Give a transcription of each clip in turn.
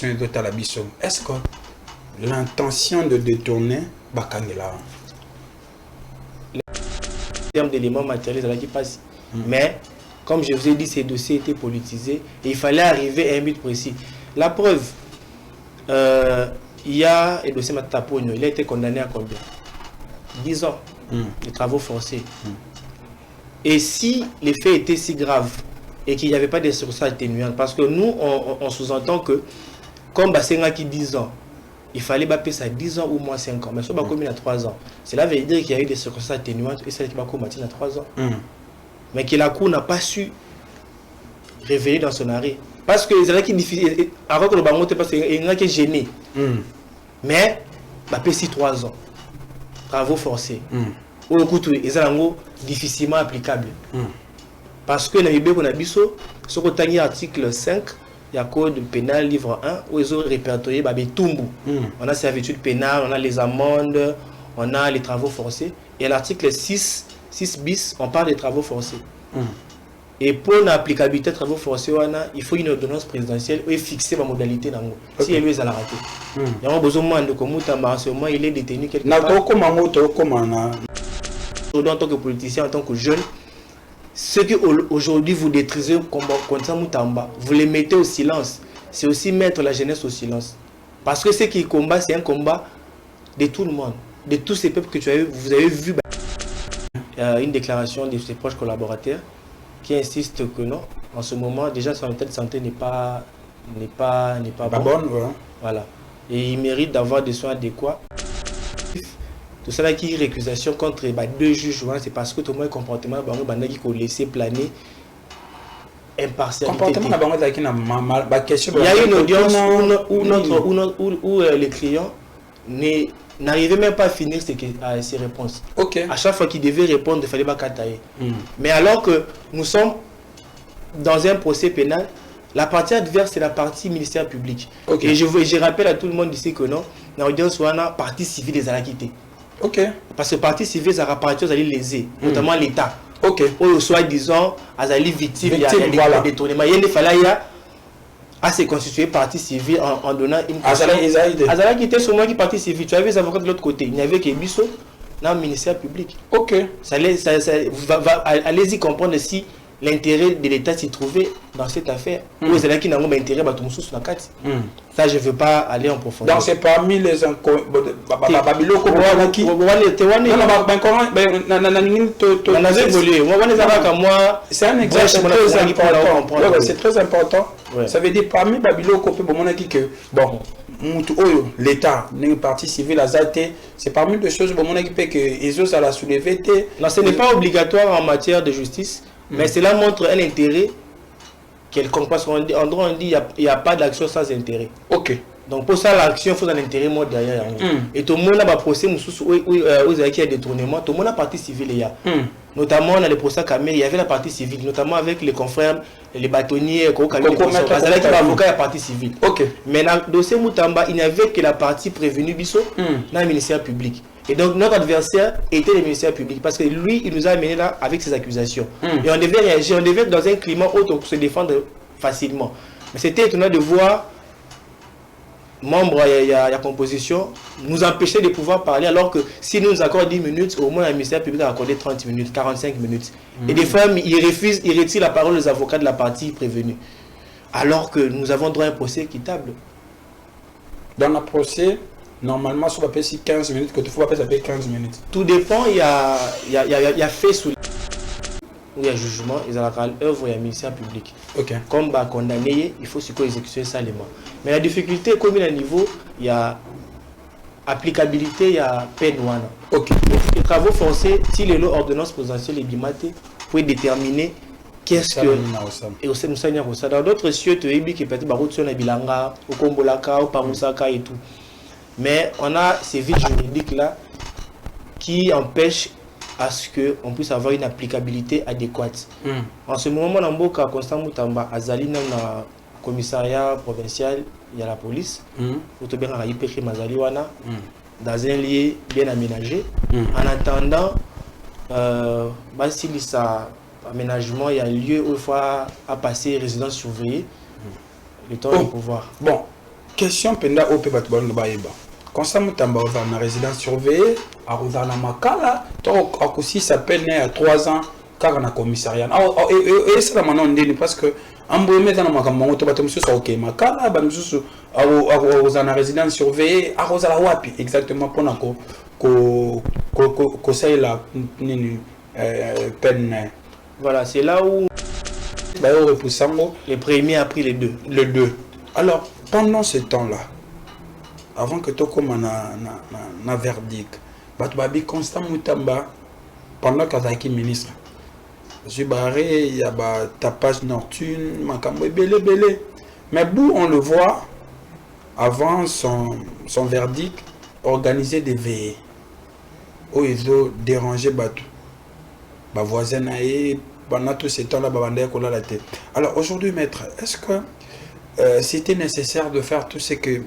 question de Talabiso. Est-ce que l'intention de détourner Bakangela en termes d'éléments matériels, qui passe. Mais, comme je vous ai dit, ces dossiers étaient politisés et il fallait arriver à un but précis. La preuve, il y a le dossier Matapono, il a été condamné à combien? 10 ans de travaux forcés. Et si les faits étaient si graves et qu'il n'y avait pas de circonstances atténuantes, parce que nous, on sous-entend que, comme Bassenga qui 10 ans, il fallait payer ça 10 ans ou moins 5 ans, mais ça va commis à 3 ans. Cela veut dire qu'il y a eu des circonstances atténuantes et celle qui va combattre à 3 ans. Mais que la Cour n'a pas su révéler dans son arrêt. Parce que c'est qui difficile, avant que le banc parce qu'il y a qui est gêné. Mais, il payer 3 ans. Travaux forcés. Au coup, ils sont difficilement applicables. Parce que dans le qu'on a biso, ce qu'on a article 5, il y a code pénal livre 1 où ils ont répertorié Tumbu. On a servitude pénale, on a les amendes, on a les travaux forcés. Et à l'article 6 bis, on parle des travaux forcés. Et pour l'applicabilité des travaux forcés, il faut une ordonnance présidentielle et fixer la modalité. Si elle est à la rater. Il y a besoin de comment il est détenu quelque part. En tant que politicien, en tant que jeune, ceux qui aujourd'hui vous détruisez contre ça, vous les mettez au silence. C'est aussi mettre la jeunesse au silence. Parce que ce qui combat, c'est un combat de tout le monde, de tous ces peuples que vous avez vu. Une déclaration de ses proches collaborateurs qui insiste que non, en ce moment, déjà son état de santé n'est pas bon. Voilà. Et il mérite d'avoir des soins adéquats. Tout ça qui est récusation contre 2 juges, c'est parce que tout le monde comportement qui faut laisser planer impartialité. Il y a une audience où les clients n'arrivaient même pas à finir ses réponses. À chaque fois qu'il devait répondre, il fallait pas katailler. Mais alors que nous sommes dans un procès pénal, la partie adverse c'est la partie ministère public. Et je rappelle à tout le monde ici que non, l'audience ou la partie civile des alaquités. Parce que partie civile, ça rapporte à lésés, notamment l'État. Ou soi-disant, à la victime, il y a des détournements. Il fallait à se constituer partie civile en donnant une Azala qui était sur moi qui partie civile. Tu avais les avocats de l'autre côté. Il n'y avait que Bisso dans le ministère public. Allez-y comprendre si l'intérêt de l'État s'y trouvait dans cette affaire. Ou c'est là qui n'a pas intérêt à tout sur la carte. Ça, je ne veux pas aller en profondeur. Donc, c'est parmi les c'est un exemple c'est très important. Ça veut dire parmi Babiloko, bon, l'État, une partie civile, c'est parmi les choses que les autres la soulever. Non, ce n'est pas obligatoire en matière de justice, mais cela montre un intérêt quelconque. Parce qu'en droit, on dit qu'il n'y a pas d'action sans intérêt. Donc pour ça, l'action, il faut un intérêt mort derrière. Et tout le monde a un procès où il y a détournement, tout le monde a partie civile. Notamment dans les procès Kamé, il y avait la partie civile, notamment avec les confrères, les bâtonniers, avocat et la partie civile. Mais dans le dossier Moutamba, il n'y avait que la partie prévenue Bisso dans le ministère public. Et donc notre adversaire était le ministère public parce que lui, il nous a amené là avec ses accusations. Et on devait réagir, on devait être dans un climat autre pour se défendre facilement. Mais c'était étonnant de voir membres il y a composition nous empêcher de pouvoir parler alors que si nous accordons 10 minutes, au moins le ministère public a accordé 30 minutes, 45 minutes. Et des fois, ils refusent, ils retirent la parole aux avocats de la partie prévenue. Alors que nous avons droit à un procès équitable. Dans le procès, normalement, ça va payer 15 minutes, que tu faut pas payer 15 minutes. Tout dépend, il y a fait sous où il y a jugement, ils ont œuvre et il y a ministère public. Comme condamné, il faut exécuter ça les mains. Mais la difficulté, comme il y a un niveau, il y a applicabilité, il y a peine. Les travaux forcés, si les lois ordonnances présidentielles et bimaté, pour déterminer qu'est-ce que. Et au sein dans d'autres cieux, tu es qui peut être sur la bilanga, au Kombolaka, au Pamusaka et tout. Mais on a ces vides juridiques là qui empêchent à ce qu'on puisse avoir une applicabilité adéquate. En ce moment, dans Mboka, Constant Moutamba, Azali, dans le commissariat provincial, il y a la police, dans un lieu bien aménagé. En attendant, si ça aménagement, il y a lieu où il faut passer résidence surveillée, le temps de pouvoir. Bon, question penda au peba tubalonga baeba. Constant Mutamba va na résidence surveillée, à na Makala, donc à aussi ça peine à 3 ans car na commissariat. Et c'est la manon ndini parce que amboyé dans makambo to batem so OK Makala ba mususu à na résidence surveillée à la wapi exactement pour na ko ça la nini peine. Voilà, c'est là où les premiers a pris les deux. Le 2. Alors, pendant ce temps-là, avant que tu commences na verdict, Batoubabi Constant Mutamba, pendant que ministre, Zubaré, il y a tapage nocturne, Makambo, belé. Mais Bou, on le voit, avant son verdict, organiser des veillées. Où ils ont dérangé Batou. Voisin pendant tout ce temps-là, la tête. Alors aujourd'hui, maître, est-ce que c'était nécessaire de faire tout ce que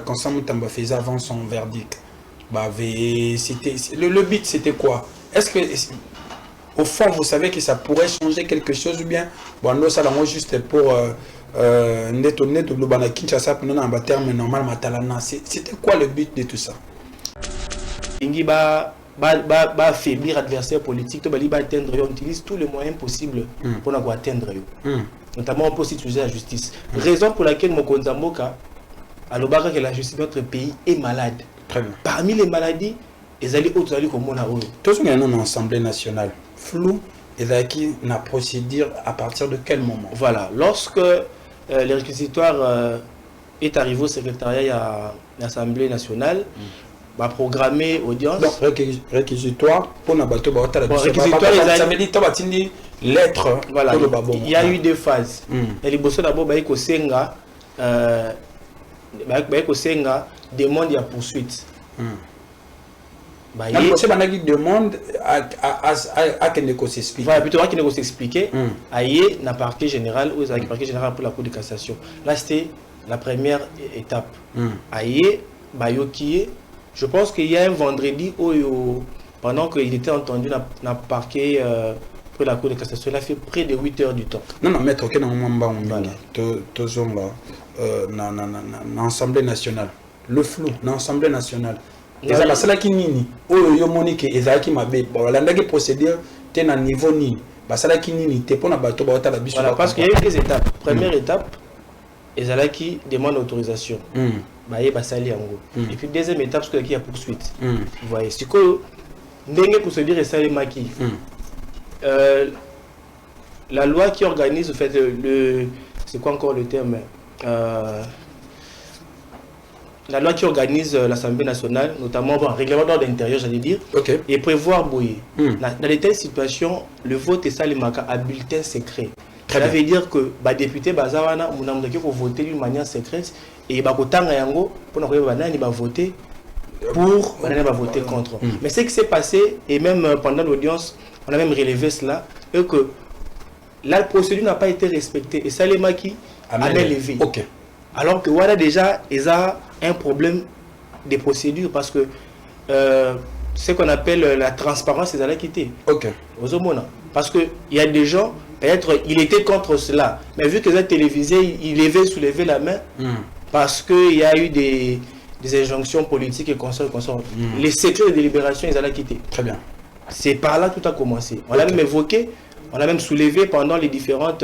Constant Mutamba faisait avant son verdict? Le but, c'était quoi? Est-ce que, au fond, vous savez que ça pourrait changer quelque chose ou bien, bon, ça là, juste pour nettoyer de l'Obana Kinshasa, pour nous, en terme normal, c'était quoi le but de tout ça? Affaiblir l'adversaire politique, atteindre, on utilise tous les moyens possibles pour atteindre. Notamment, on peut aussi utiliser la justice. Raison pour laquelle Mokonza Mboka, à l'Obara, que la justice de notre pays est malade. Très bien. Parmi les maladies, ils allaient autres allaient comme on a eu. Tout ce qu'on a en Assemblée nationale, flou, et qui n'a procédure à partir de quel moment? Voilà. Lorsque le réquisitoire est arrivé au secrétariat à l'Assemblée nationale, va programmer audience. Donc, réquisitoire pour la bateau, réquisitoire, ça veut dire lettre. Voilà. Il y a eu deux phases. Et les bossons d'abord, il demande à poursuite. C'est une demande à qu'il ne s'explique. Voilà, plutôt à qu'il ne s'explique. Aïe, n'a parquet général ou le parquet général pour la Cour de cassation. Là, c'était la première étape. Aïe, Bayoki. Je pense qu'il y a un vendredi où, pendant qu'il était entendu dans le parquet pour la Cour de cassation, il a fait près de 8 heures du temps. Non, maître, ok, dans l'Assemblée nationale. Le flou, dans l'Assemblée nationale. Et ça, c'est là qui nini. Oh, Monique, et ça qui m'a bé. Bon, là, il procédure, tu es à niveau ni. C'est là qui nini. Tu es pour la bateau, voilà, parce qu'il y a eu des étapes. Première étape, et ça là qui demande l'autorisation. Et puis deuxième étape, c'est qu'il y a poursuite. Vous voyez, c'est que pour se dire ça les maquis. La loi qui organise, en fait, c'est quoi encore le terme? La loi qui organise l'Assemblée nationale, notamment le règlement d'ordre intérieur, j'allais dire, et prévoir bouillir. Dans de telles situations, le vote est ça les maquis à bulletin secret. Ça veut dire que les députés Bazawana, pour voter d'une manière secrète et Bakotanga Yango, pour voter pour, voter contre. Mais ce qui s'est passé, et même pendant l'audience, on a même relevé cela, et que la procédure n'a pas été respectée. Et ça, les maquis a levé. Alors que voilà, déjà, ils ont un problème de procédure parce que ce qu'on appelle la transparence, c'est à la quitter. Parce qu'il y a des gens. Peut-être il était contre cela, mais vu que ça télévisé, il avait soulevé la main parce qu'il y a eu des injonctions politiques et consorts. Les secrets de délibération, ils allaient quitter. Très bien. C'est par là que tout a commencé. On l'a même évoqué, on a même soulevé pendant les différentes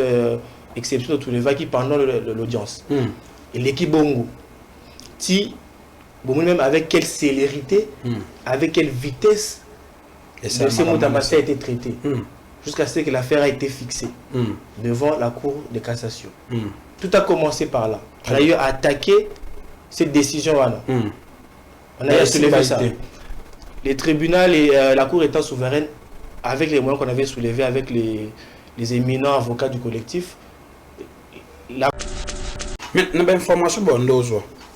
exceptions de tous les vagues pendant l'audience. Et l'équipe Bongo, même avec quelle célérité, avec quelle vitesse, ce Mutamba a été traité. Jusqu'à ce que l'affaire a été fixée devant la Cour de cassation. Tout a commencé par là. On a eu à attaquer cette décision. On a eu à soulever ça. Les tribunaux et la Cour étant souveraine, avec les moyens qu'on avait soulevés avec les éminents avocats du collectif. Mais l'information,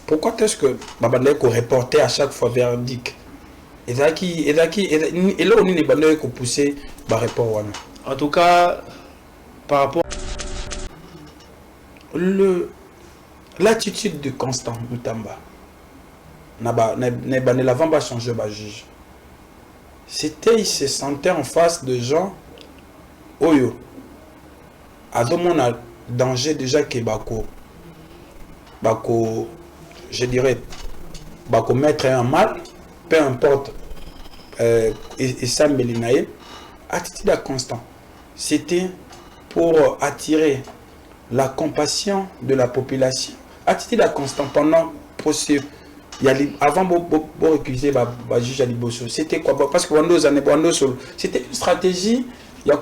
pourquoi est-ce que Babandeko reportait à chaque fois verdict? Et là, on est poussé par rapport à en tout cas, par rapport l'attitude de Constant Mutamba, ne l'avant pas changé le juge. Il se sentait en face de gens, Oyo, à mon danger déjà que Bako je dirais, commettre un mal, peu importe, et ça, Melinae, attitude à constant. C'était pour attirer la compassion de la population. Attitude à constant pendant le procès. Avant de récuser le juge à Liboso, c'était quoi? Parce que c'était une stratégie, il y a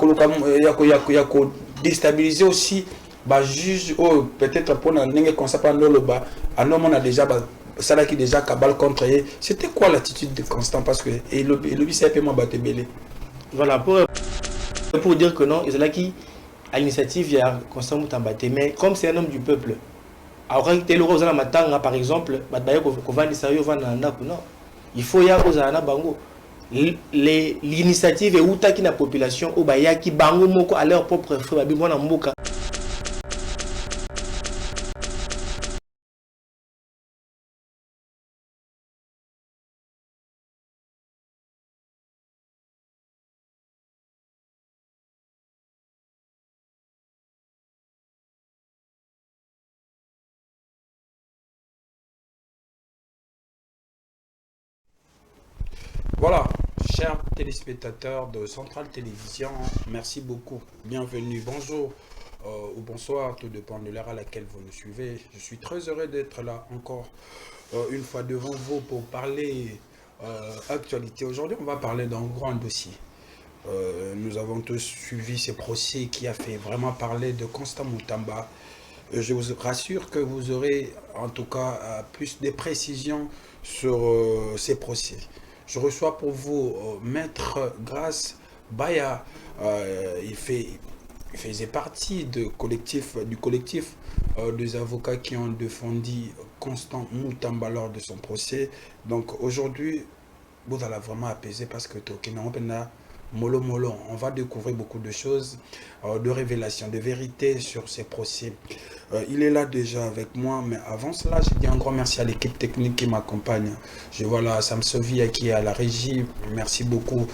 déstabiliser aussi le juge, peut-être pour nous comme ça, on a déjà ça qui déjà cabal contre. C'était quoi l'attitude de Constant? Parce que le c'est un peu moins battu. Voilà, pour dire que non, il y a qui à l'initiative, il y a Constant Moutambaté, mais comme c'est un homme du peuple, alors par exemple, il faut y avoir bango. L'initiative est où qui la population au baya qui bango moko à leur propre feu babimona mboka. Voilà, chers téléspectateurs de Centrale Télévision, merci beaucoup. Bienvenue, bonjour ou bonsoir, tout dépend de l'heure à laquelle vous nous suivez. Je suis très heureux d'être là encore une fois devant vous pour parler actualité. Aujourd'hui, on va parler d'un grand dossier. Nous avons tous suivi ces procès qui a fait vraiment parler de Constant Moutamba. Je vous rassure que vous aurez en tout cas plus de précisions sur ces procès. Je reçois pour vous Maître Grace Baya. Il faisait partie du collectif des avocats qui ont défendu Constant Moutamba lors de son procès. Donc aujourd'hui, vous allez vraiment apaiser parce que Molo, on va découvrir beaucoup de choses, de révélations, de vérités sur ces procès. Il est là déjà avec moi, mais avant cela, je dis un grand merci à l'équipe technique qui m'accompagne. Je vois là Sam Sovia qui est à la régie. Merci beaucoup.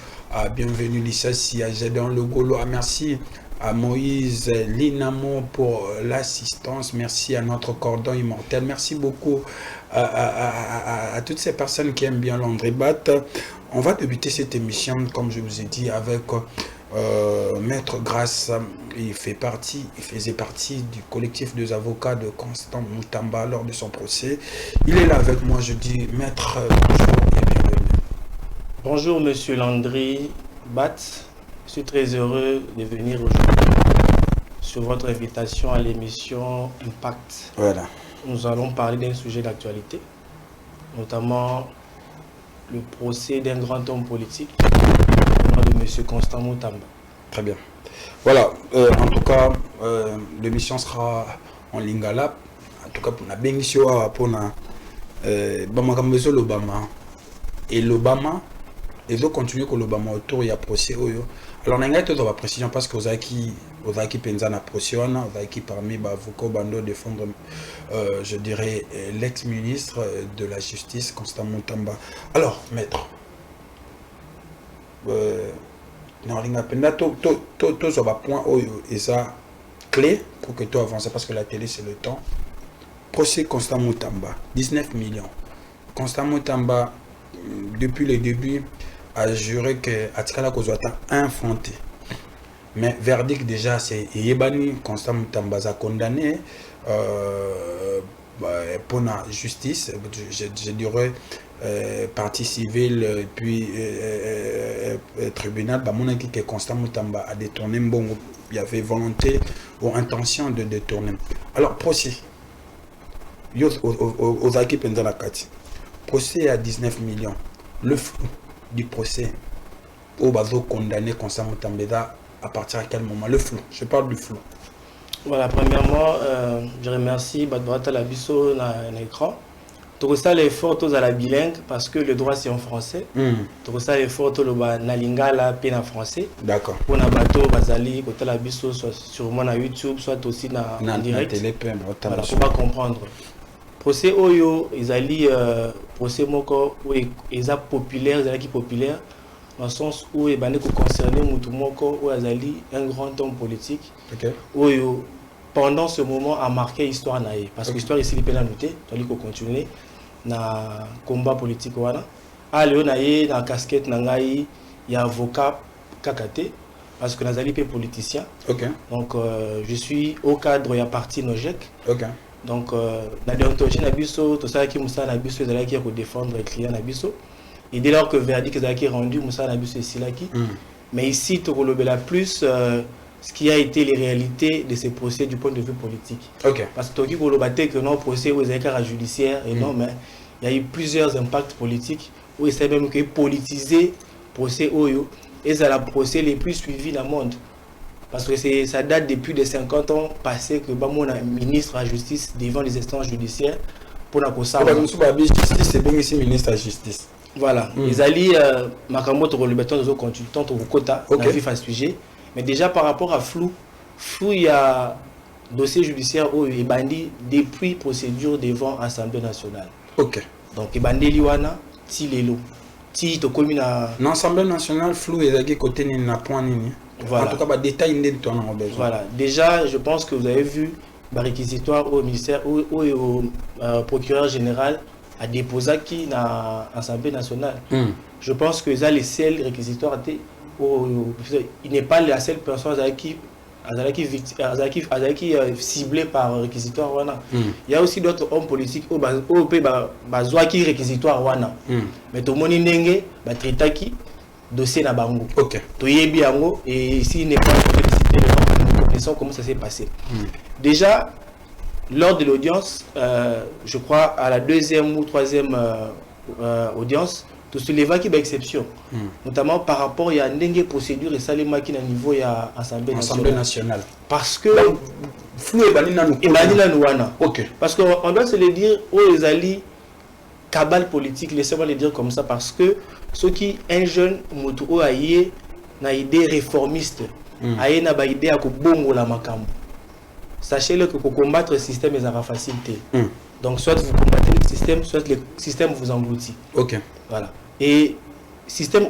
Bienvenue Lissa Si, à Jadon Logolo. Merci à Moïse Linamo pour l'assistance. Merci à notre cordon immortel. Merci beaucoup à toutes ces personnes qui aiment bien Landry Bat. On va débuter cette émission, comme je vous ai dit, avec Maître Grace. Il faisait partie du collectif des avocats de Constant Moutamba lors de son procès. Il est là avec moi, je dis Maître, bonjour et bienvenue. Bonjour Monsieur Landry Bat. Je suis très heureux de venir aujourd'hui sur votre invitation à l'émission Impact. Voilà. Nous allons parler d'un sujet d'actualité, notamment le procès d'un grand homme politique, le nom de M. Constant Moutamba. Très bien. Voilà, en tout cas, l'émission sera en lingala. En tout cas, pour la bénédiction, pour l'Obama. Et l'Obama, et donc continuer que l'Obama autour, il y a procès. Alors, on a une précision parce que vous avez qui pensa na procès, vous avez qui parmi avocats bando défendre, je dirais, l'ex-ministre de la Justice, Constant Moutamba. Alors, maître, on a un point et ça clé pour que tu avances parce que la télé c'est le temps. Procès Constant Moutamba, 19 millions. Constant Moutamba, depuis le début, a juré que Atikala Kozwata a infanté. Mais verdict déjà, c'est Yebani, Constant Moutamba a condamné pour la justice, je dirais partie civile, puis tribunal. Mon qui que Constant Moutamba a détourné, bon, il y avait volonté ou intention de détourner. Alors, procès. Aux acquis pendant la carte. Procès à 19 millions. Le flou du procès au bateau condamné Constant Moutamba à partir à quel moment? Le flou, je parle du flou. Voilà, premièrement, je remercie Badbrata Labisso dans l'écran. Tout ça, l'effort à la bilingue parce que le droit c'est en français. Tout ça, l'effort à la lingala, peine en français. D'accord. Pour na bateau, bazali, côté Labisso, soit sûrement na YouTube, soit aussi en direct. Voilà, pour pas comprendre. Procès Oyo, ils allaient procès moko où ils a populaire, ils allaient qui populaire. Dans le sens où il est concerné Moutoumoko, où Azali, un grand homme politique, où pendant ce moment a marqué l'histoire naïe. Parce que l'histoire ici, il peut la noter, tandis qu'on continue na combat politique. Ah, Léo naïe, na casquette, il y a avocat kakate, parce que Nazali est politicien. Donc, je suis au cadre, il y a parti Nojek. Donc, na déontologie Nabiso, tout ça qui Moussa Nabiso, ils allaient défendre les clients Nabiso. Et dès lors que verdict est rendu, Moussa Nabiso est Silaki. Mais ici, tu relèves plus ce qui a été les réalités de ces procès du point de vue politique. Parce que tu as que non procès aux écarts judiciaires et non, mais il y a eu plusieurs impacts politiques où il s'est même que politiser procès Oyo et c'est la procès les plus suivis dans le monde. Parce que ça date depuis les 50 ans passés que Bamon a ministre à la justice devant les instances judiciaires pour la cause. C'est bien ici ministre à la justice. Voilà. Les alliés, Makambo, les consultants, au quota, on a vu face sujet. Mais déjà par rapport à flou, il y a dossier judiciaire où il est bandit depuis procédure devant l'Assemblée nationale. Donc il est bandit Liwana, Tilelo. Ti to commune à l'Assemblée nationale, flou et côté n'a point ni. Voilà. En tout cas, détail de ton besoin. Voilà. Déjà, je pense que vous avez vu le réquisitoire au ministère ou au procureur général a déposé qui dans l'Assemblée nationale. Je pense que ça les seuls réquisitoires il n'est pas la seule personne qui ciblé par réquisitoire wana. Il y a aussi d'autres hommes politiques au pays bazwa qui réquisitoire wana. Mais tout le monde ndenge ba traiter qui dossier na bango. To yebi yango et ici n'est pas félicité les connaissons comment ça s'est passé. Déjà lors de l'audience, je crois à la deuxième ou troisième audience, tout ce qui est exception, notamment par rapport à une procédure et ça les maquines à niveau de l'Assemblée nationale. Parce que flou et parce qu'on doit se le dire aux les alliés cabale politique, laissez-moi le dire comme ça, parce que ceux qui un jeune moto aïe na idée réformiste, aïe na ba idée à bongo la makambo. Sachez-le que pour combattre le système est à facilité. Donc soit vous combattez le système, soit le système vous engloutit. Voilà. Et système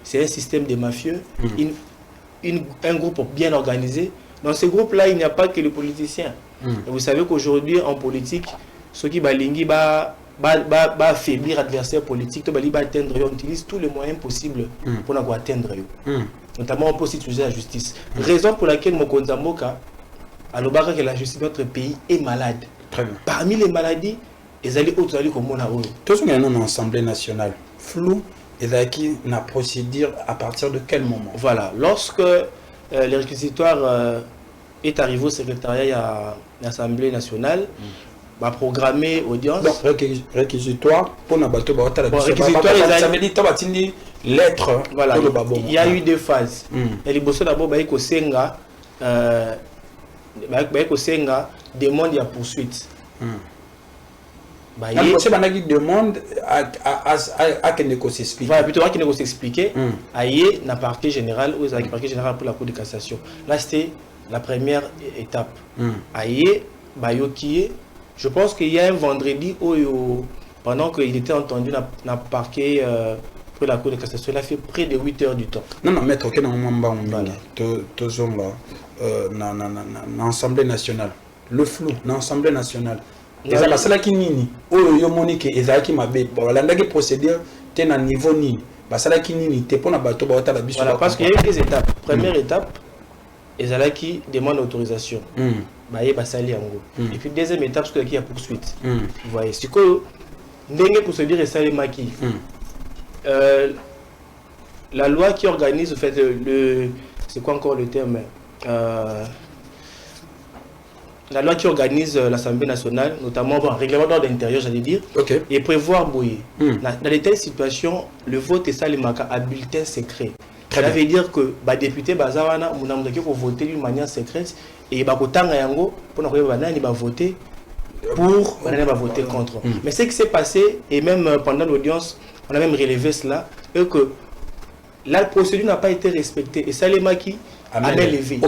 c'est un système de mafieux, un groupe bien organisé. Dans ce groupe-là, il n'y a pas que les politiciens. Et vous savez qu'aujourd'hui, en politique, ceux qui balingui affaiblir l'adversaire politique, on utilise tous les moyens possibles pour atteindre. Notamment, on peut aussi utiliser la justice. Raison pour laquelle Mokonzamboka, alors que la justice de notre pays est malade. Parmi les maladies, les alliés autres alliés comme on a eu. Tout ce qu'on a dans l'Assemblée nationale, flou, et qui n'a procédure à partir de quel moment? Voilà. Lorsque le réquisitoire est arrivé au secrétariat à l'Assemblée nationale, va programmer audience. Donc, réquisitoire pour la bateau, ça veut dire que tu lettre. Voilà. Il y a eu deux phases. Et les bossons d'abord, Senga demande à poursuite. Il demande à qu'il s'explique. Voilà, plutôt qu'il s'explique. Aïe, n'a parquet général ou parquet général pour la Cour de cassation. Là, c'était la première étape. Aïe, Bayoki, je pense qu'il y a un vendredi où, pendant qu'il était entendu dans le parquet pour la Cour de cassation, il a fait près de 8 heures du temps. Non, maître, ok, dans l'Assemblée nationale. Le flou, dans l'Assemblée nationale. Et ça, c'est là qui nini. Oh, yo monique, et ça qui m'a bé. Voilà, la procédure, t'es à niveau ni. C'est là qui nini. T'es pas dans bateau, bah, t'as la biche. Voilà, parce qu'il y a eu des étapes. Première étape, et ça là qui demande autorisation. Bah, il va salir en gros. Et puis deuxième étape, c'est qu'il y a poursuite. Vous voyez, c'est que n'engagez procédure et ça les maquis. La loi qui organise, en fait, c'est quoi encore le terme? La loi qui organise l'Assemblée nationale, notamment le règlement d'ordre intérieur, j'allais dire, et prévoir bouillir. Dans de telles situations, le vote est ça les marques à bulletin secret. Ça veut dire que les députés Bazawana vont voter d'une manière secrète et ils vont voter pour voter contre. Mais ce qui s'est passé, et même pendant l'audience, on a même relevé cela, que la procédure n'a pas été respectée et ça les maquis a levé.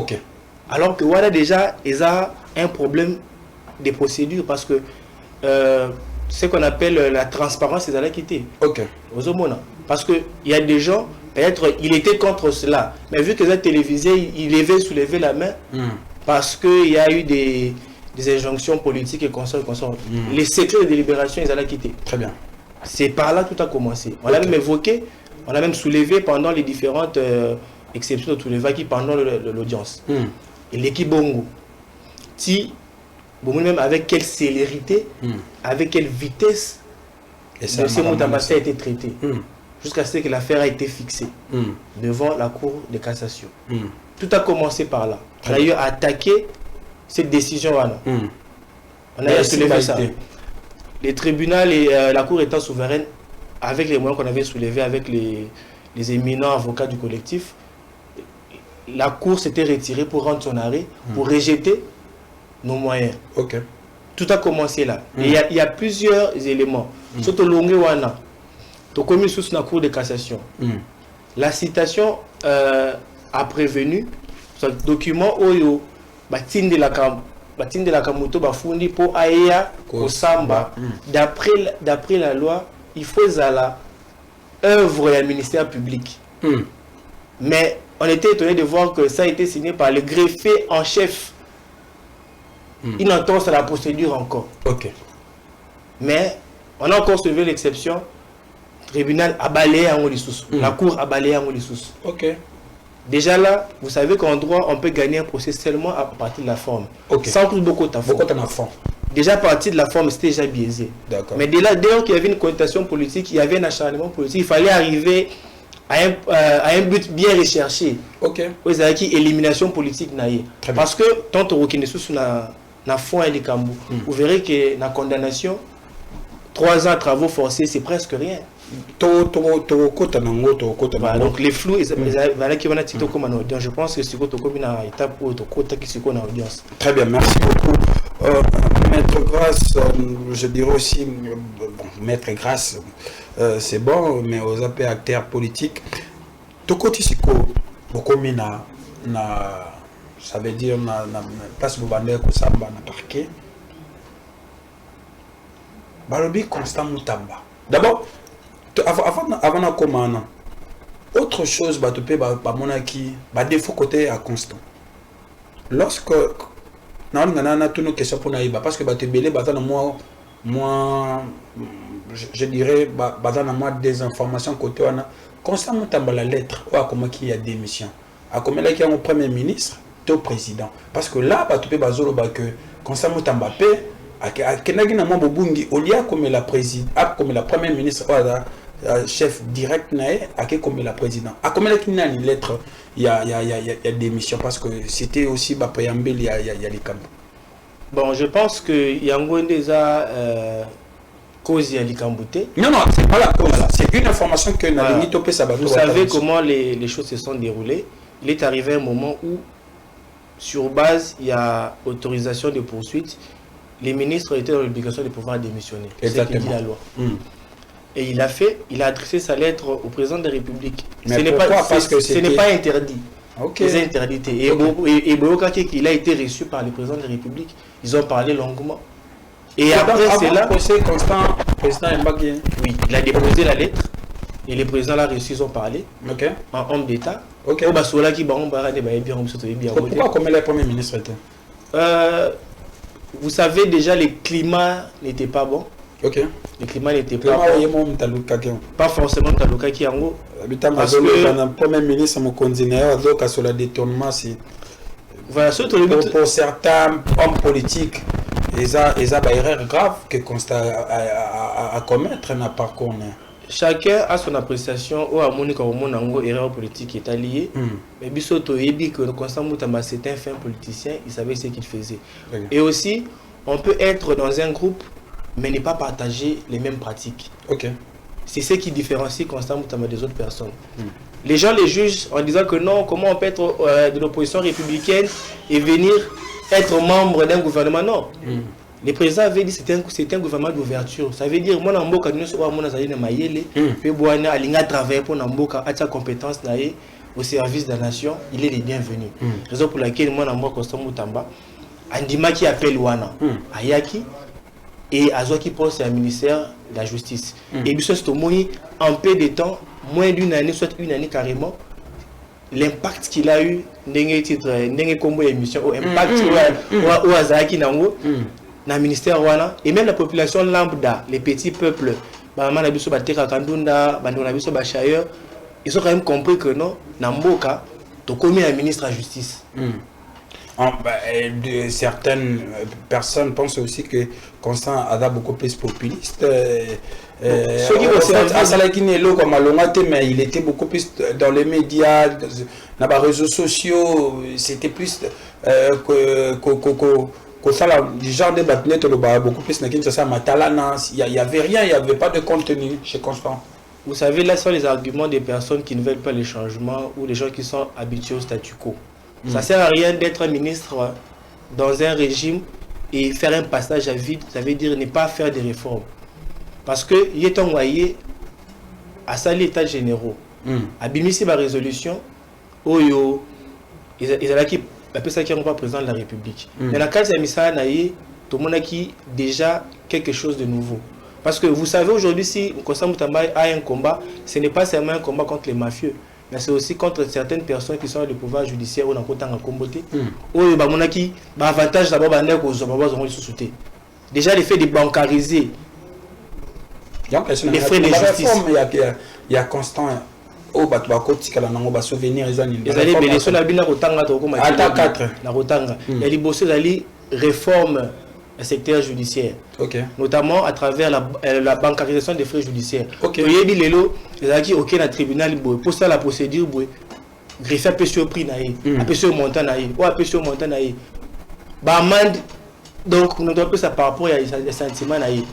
Alors que voilà déjà, ils ont un problème de procédure parce que ce qu'on appelle la transparence, c'est à la quitter. Parce qu'il y a des gens, peut-être il était contre cela, mais vu que la télévisée, il avait soulevé la main, parce qu'il y a eu des injonctions politiques et consorts. Les secrets de délibération, ils allaient quitter. Très bien. C'est par là que tout a commencé. On l'a même évoqué, on l'a même soulevé pendant les différentes exceptions de Toulevaki pendant l'audience. Et l'équipe Bongo, même avec quelle célérité, avec quelle vitesse ce Moutamba a été traité, jusqu'à ce que l'affaire a été fixée devant la Cour de cassation. Tout a commencé par là. On a eu à attaquer cette décision. On a eu à soulever ça. Les tribunaux et la Cour étant souveraine, avec les moyens qu'on avait soulevés, avec les éminents avocats du collectif, la Cour s'était retirée pour rendre son arrêt, pour rejeter nos moyens. Tout a commencé là. Et il y a plusieurs éléments. Surtout Longue-Wana, tu as commis sous la Cour de cassation. La citation a prévenu, ce document Oyo, Batine de la Kamuto Bafundi pour Aya Osamba. D'après la loi, il faut la œuvre du ministère public. Mais on était étonné de voir que ça a été signé par le greffier en chef. Il entend la procédure encore. Mais on a encore soulevé l'exception. Le tribunal a balayé en Olissous. La cour a balayé en Olissous. Déjà là, vous savez qu'en droit, on peut gagner un procès seulement à partir de la forme. Sans plus beaucoup de forme. Déjà à partir de la forme, c'était déjà biaisé. Mais dès lors qu'il y avait une connotation politique, il y avait un acharnement politique, il fallait arriver à un but bien recherché. Vous avez dit élimination politique. Parce que tant que sous na fond et les cambou, vous verrez que la condamnation, 3 ans de travaux forcés, c'est presque rien. Donc les flous, je pense que c'est une étape où une audience. Très bien, merci beaucoup. Maître Grasse, je dirais aussi, Maître Grasse, c'est bon, mais aux acteurs politiques, ça veut dire place Boubandé Kosamba na parquet. Balobi Constant Moutamba. D'abord, avant de commencer, autre chose, défaut côté à Constant. Lorsque nous avons toutes nos questions pour Naïba, parce que moi, je dirais, des informations côté Constant Moutamba la lettre, comment qui a démission. À combien il y a un premier ministre, au président. Parce que là, que Constant Moutamba comme la présidente, comme la première ministre, chef direct comme la présidente. À combien de lettres il y a des missions parce que c'était aussi préambule, il y a les camps. Bon, je pense que Yango déjà cause il y a les camboutés. Non, c'est pas la cause. C'est une information que vous savez comment les choses se sont déroulées. Il est arrivé un moment où, sur base, il y a autorisation de poursuite. Les ministres étaient dans l'obligation de pouvoir démissionner. Exactement. C'est ce que dit la loi. Et il a adressé sa lettre au président de la République. Mais ce n'est pas interdit. C'est interdit. Et Boyokaki, il a été reçu par le président de la République. Ils ont parlé longuement. Et après, c'est là. Oui, il a déposé la lettre. Et les présidents l'a reçu, ils ont parlé. En homme d'État. Pourquoi comme le premier ministre était vous savez déjà, le climat n'était pas bon. Le climat n'était pas bon. Pas forcément Talouka qui en haut. Parce que le premier ministre mon continent donc sur le détournement c'est voilà pour certains hommes politiques ils ont une erreur grave que constat à commettre n'a pas connaît. Chacun a son appréciation ou à mon erreur politique est alliée. Mais Bissoto Ebi que Constant Moutamba c'était un fin politicien, il savait ce qu'il faisait. Et aussi, on peut être dans un groupe mais ne pas partager les mêmes pratiques. C'est ce qui différencie Constant Moutamba des autres personnes. Les gens les jugent en disant que non, comment on peut être de l'opposition républicaine et venir être membre d'un gouvernement. Non. Le président avait dit que c'était un gouvernement d'ouverture. Ça veut dire que moi, je travailler pour Namboka, à sa compétence au service de la nation, il est le bienvenu. Raison pour laquelle moi, Constant Moutamba, Andima qui appelle Wana, Ayaki, et Azo qui pense au ministère de la Justice. Et puis, c'est en peu de temps, moins d'une année, soit une année carrément, l'impact qu'il a eu ndenge titre ndenge combo émission au impact ou azaki nango na ministère wana et même la population lambda les petits peuples ba mana biso ba teka kandunda ba ndona biso ba chailleurs ils ont quand même compris que non na mboka to komi un ministre à justice. Certaines personnes pensent aussi que Constant a beaucoup plus populiste. Mais il était beaucoup plus dans les médias, dans les réseaux sociaux. C'était plus du genre de battre beaucoup plus. Il n'y avait rien, il n'y avait pas de contenu chez Constant. Vous savez, là sont les arguments des personnes qui ne veulent pas les changements ou les gens qui sont habitués au statu quo. Ça ne sert à rien d'être ministre dans un régime et faire un passage à vide, ça veut dire ne pas faire des réformes. Parce que il est envoyé à ça l'état généraux. À Bimisi ma résolution, Oyo, ils ont qui appellent ça qui n'est pas président de la République. Mais dans le cas de Missa Naïe, tout le monde a qui déjà quelque chose de nouveau. Parce que vous savez aujourd'hui, si Constant Mutamba a un combat, ce n'est pas seulement un combat contre les mafieux, mais c'est aussi contre certaines personnes qui sont dans le pouvoir judiciaire ou dans le comboté. Ou il y a avantage d'abord déjà le fait de bancariser les frais de justice. Il y a Constant au souvenir ils allaient bénéficier de la réforme le secteur judiciaire, notamment à travers la bancarisation des frais judiciaires. Il y a des ok dans le tribunal pour ça la procédure greffer peu sur prix naïe, peu sur montant naïe, ou peu sur montant naïe. Donc nous devons ça par rapport à des sentiments naïe.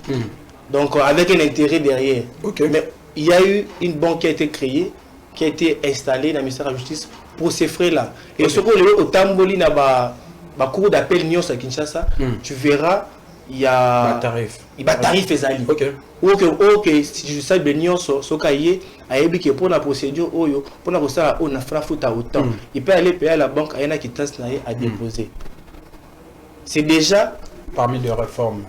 Donc avec un intérêt derrière. Mais il y a eu une banque qui a été créée, qui a été installée dans le ministère de la Justice pour ces frais-là. Et ce qu'on est au Tamboli na ba cour d'appel Nyos à Kinshasa, tu verras il y a tarif ezali. Si je sais bien Nyos so kaye a que pour la procédure oyo pour la ça on a frafuta autant. Il peut aller payer à la banque ayana qui tasse na à déposer. C'est déjà parmi les réformes.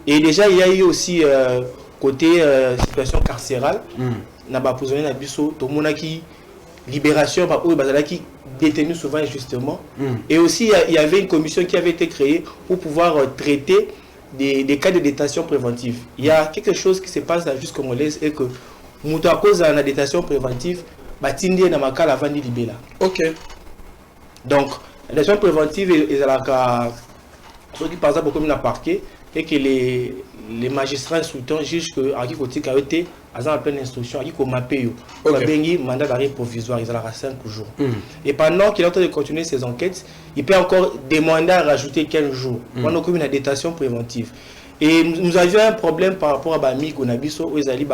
Et déjà il y a eu aussi côté situation carcérale na ba prisonnier na biso to monaki libération ba ou bazalaki détenus souvent injustement. Et aussi il y avait une commission qui avait été créée pour pouvoir traiter des cas de détention préventive. Il y a quelque chose qui se passe dans la justice congolaise et que mutu à cause de la détention préventive batindi na makala avant de libérer. Donc la détention préventive est la ceux qui par exemple comme la parquet et que les magistrats instructeurs jugent que Aki Kotik a été en pleine instruction, Aki Komapeyo, bengi mandat d'arrêt provisoire, ils ont 5 jours. Et pendant qu'il est en train de continuer ses enquêtes, il peut encore demander à rajouter 15 jours. On a comme une détention préventive. Et nous avions un problème par rapport à Bami Gonabiso, où ils allaient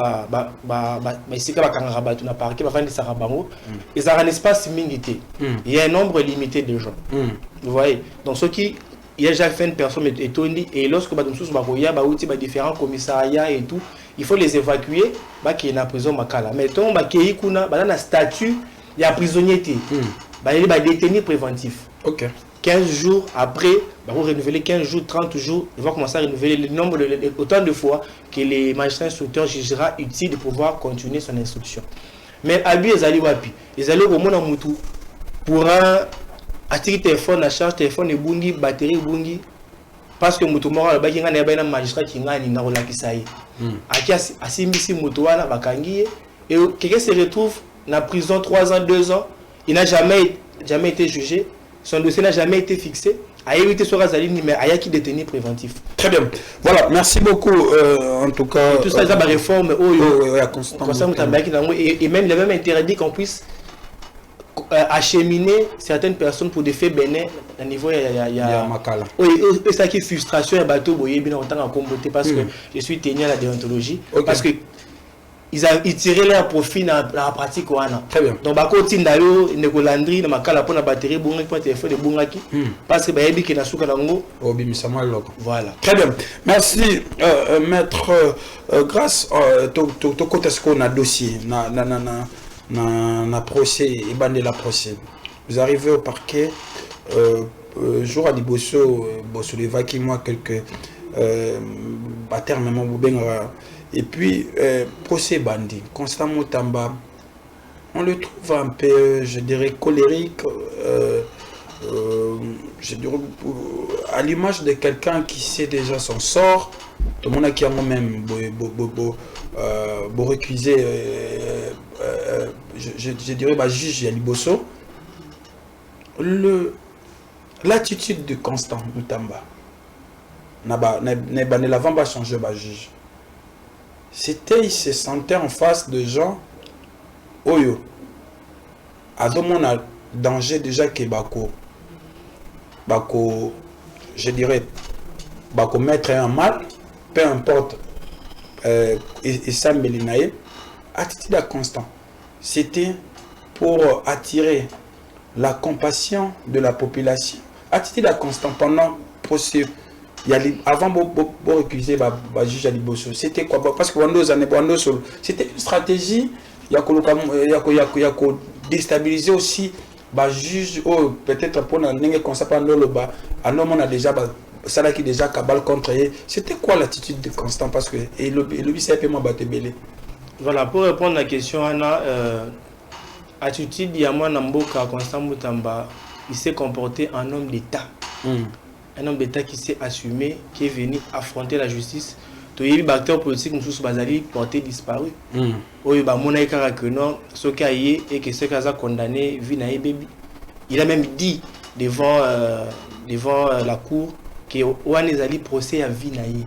ils ont un espace limité. Il y a un nombre limité de gens. Vous voyez? Donc ceux qui il y a déjà fait une personne et lorsque il y a différents commissariats et tout, il faut les évacuer qui est dans la prison Makala. Mais tant qu'il y a un statut, il y a prisonnier, il y a détenu préventif. 15 jours après, vous renouveler 15 jours, 30 jours, il va commencer à renouveler le nombre autant de fois que les magistrats instructeurs jugera utile de pouvoir continuer son instruction. Mais Abi Ezali Wapi, Ezali au monde en Moutou pour un attirer téléphone à charge téléphone et bungi batterie bungi parce que mutu moko la baki ngana ya magistrat qui ngani na rola kisaye aki asimbisi mutu wana bakangi et quelqu'un se retrouve na prison 3 ans 2 ans, il n'a jamais été jugé, son dossier n'a jamais été fixé, a évité sur Razalini mais a qui détenu préventif. Très bien, voilà, merci beaucoup en tout cas et tout ça la réforme et même il a même interdit qu'on puisse acheminer certaines personnes pour des faits bénins à niveau Makala. Oui, et ça qui est frustration et bateau boyé bien longtemps à combattre parce que je suis tenu à la déontologie parce que ils tiraient leur profit dans la pratique très bien. Donc bako tindayo nekolandri na makala pour la batterie bonga pour téléphone de bongaki parce que bayebi ke na suka nango obimisa loko. Voilà. Très bien. Merci maître grâce to côté ce qu'on a dossier na procès et bandé la procès. Vous arrivez au parquet jour à Liboso bosso les vaquer moi quelques terme et puis procès bandit Constant Mutamba on le trouve un peu, je dirais, colérique, je dirais, à l'image de quelqu'un qui sait déjà son sort. Tout le monde qui a moi-même récusé, je dirais, juge Yaliboso. L'attitude de Constant Mutamba ne l'avant pas changé, juge. C'était, il se sentait en face de gens Oyo. À tout le monde a danger déjà que je dirais, mettre un mal, peu importe, et ça Melinae, attitude à Constant. C'était pour attirer la compassion de la population. Attitude à Constant pendant procès. Avant de récuser le juge Aliboso, c'était quoi? Parce que c'était une stratégie, il y a déstabiliser aussi le juge, peut-être pour nous, comme ça, on a déjà ça qui déjà cabal contre eux. C'était quoi l'attitude de Constant? Parce que le c'est un peu moins battu. Voilà, pour répondre à la question, Anna, attitude, il y a moi Namboka, Constant Mutamba, il s'est comporté en homme d'État. Un homme d'État qui s'est assumé, qui est venu affronter la justice. Il y a des acteurs politiques qui sont portés disparus. Il a même dit devant la cour que Ouanezali procès à Vinaï.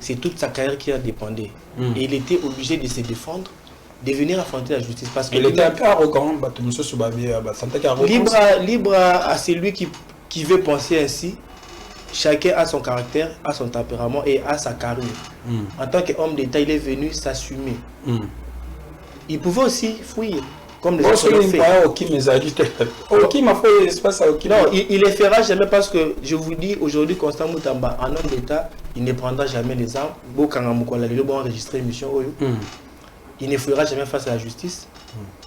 C'est toute sa carrière qui a dépendé. Et il était obligé de se défendre, de venir affronter la justice. Parce que il était un peu arrogant. Libre à celui qui veut penser ainsi. Chacun a son caractère, a son tempérament et a sa carrure. En tant qu'homme d'État, il est venu s'assumer. Il pouvait aussi fuir, comme les autres l'ont fait. Non, il ne le fera jamais parce que, je vous dis, aujourd'hui, Constant Mutamba, un homme d'État, il ne prendra jamais les armes. Il ne fuira jamais face à la justice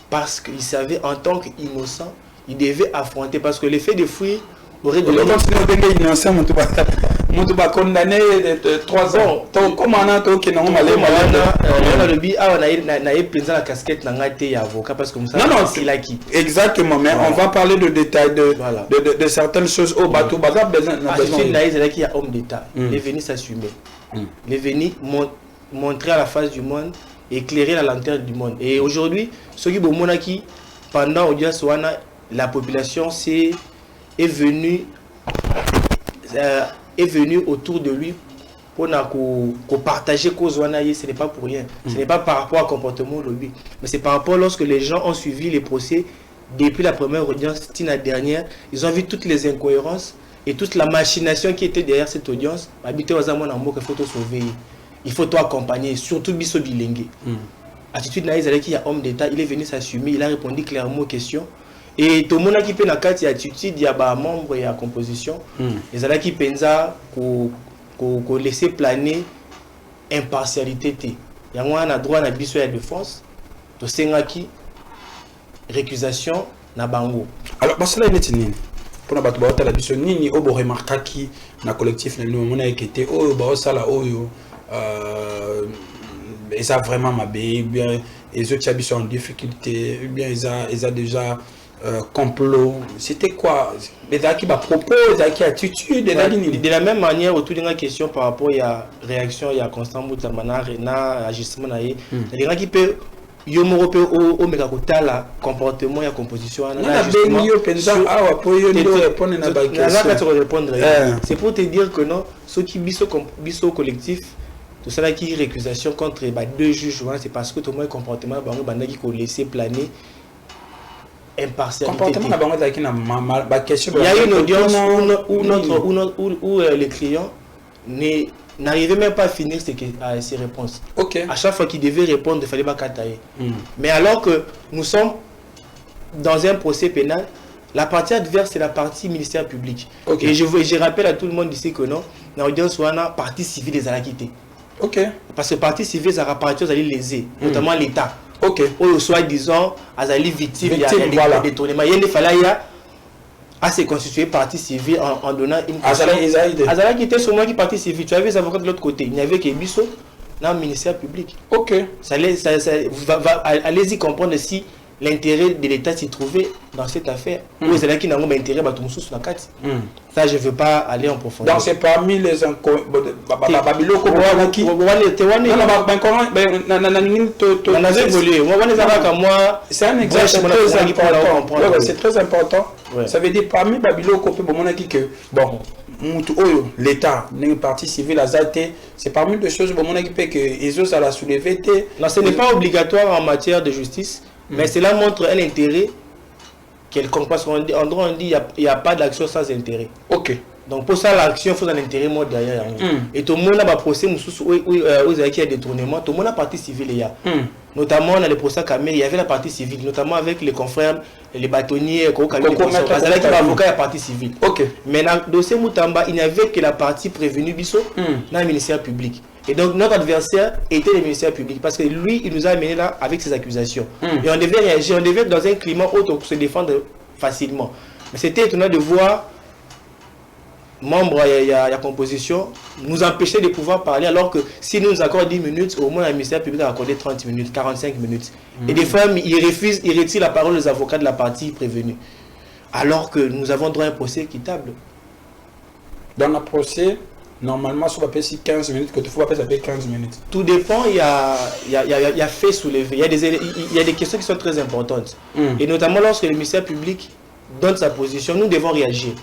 parce qu'il savait, en tant qu'innocent, il devait affronter. Parce que l'effet de fuir aurait de condamné de 3 ans. Comment on a la casquette avocat parce que exactement, mais on va parler de détails de certaines choses au bateau. Il y a homme d'État. Il est venu s'assumer. Il est venu montrer à la face du monde, éclairer la lanterne du monde. Et aujourd'hui, ce qui est pendant audience, la population est venue autour de lui pour partager cause. Ce n'est pas pour rien. Ce n'est pas par rapport au comportement de lui, mais c'est par rapport lorsque les gens ont suivi les procès depuis la première audience, la dernière, ils ont vu toutes les incohérences et toute la machination qui était derrière cette audience. Il faut accompagner, surtout Bisso Bilengue. Attitude naïs qui a homme d'État, il est venu s'assumer, il a répondu clairement aux questions. Et tout le monde qui peut nakat attitude, il y a membre et à composition. Les gens qui pensent qu'on laisser planer impartialité. Il y a un droit à biso à défense, to sengaki récusation na bango. Alors parce que là il est nini. Pour na bato la biso nini obo remarquaki na collectif na nous on a été oh ba sala oyo et ça vraiment ma bien les autres habits sont en difficulté bien ils a déjà complot. C'était quoi les gens qui proposent qui attitude de la même manière autour de la question par rapport à réaction il y a Constant Mutamba na ajustement na les gens qui peut yomoropé au megakota la comportement ya composition c'est pour te dire que non ceux qui biso collectif tout ça qui récusation contre deux juges c'est parce que tout le monde comportement bandaki ko laisser planer impartialité. Il y a une audience où les clients n'arrivaient même pas à finir ses réponses. À chaque fois qu'ils devaient répondre, il fallait pas kataye. Mais alors que nous sommes dans un procès pénal, la partie adverse c'est la partie ministère public. Et je rappelle à tout le monde ici que non, l'audience ou la partie civile des alakités. Parce que partie civile, ça rapporte aux lésés, notamment l'État. Ou soit disant azali victime il y a des détournements il fallait à se constituer partie civile en donnant une azali qui était seulement qui partie civile tu avais les avocats de l'autre côté il n'y avait que Bisso dans le ministère public allez-y comprendre si l'intérêt de l'État s'y trouvait dans cette affaire. Vous avez qui n'ont pas intérêt à tout le monde. Ça, je ne veux pas aller en profondeur. Donc, c'est parmi les c'est un exemple très important. C'est très important. Ça veut dire parmi bon, l'État, les partis civils, c'est parmi les choses que ça l'a soulevé. Non, ce n'est pas obligatoire en matière de justice, mais cela montre un intérêt quelconque. Parce qu'en droit, on dit qu'il n'y a pas d'action sans intérêt. Ok. Donc pour ça, l'action, il faut un intérêt moi derrière. Et tout le monde a un procès où il y a détournement, tout le monde a partie civile. Notamment dans les procès Kamel, il y avait la partie civile, notamment avec les confrères, les bâtonniers, l'avocat et la partie civile. Mais dans le dossier Moutamba, il n'y avait que la partie prévenue Bisso dans le ministère public. Et donc notre adversaire était le ministère public parce que lui, il nous a amené là avec ses accusations. Et on devait réagir, on devait être dans un climat autre pour se défendre facilement. Mais c'était étonnant de voir membres, il y a composition, nous empêcher de pouvoir parler alors que si nous accordons 10 minutes, au moins le ministère public a accordé 30 minutes, 45 minutes. Et des fois, ils refusent, ils retirent la parole aux avocats de la partie prévenue. Alors que nous avons droit à un procès équitable. Dans le procès, normalement, ça va passer 15 minutes, que tu faut passer 15 minutes. Tout dépend, il y a fait soulever, il y a des questions qui sont très importantes. Et notamment lorsque le ministère public donne sa position, nous devons réagir.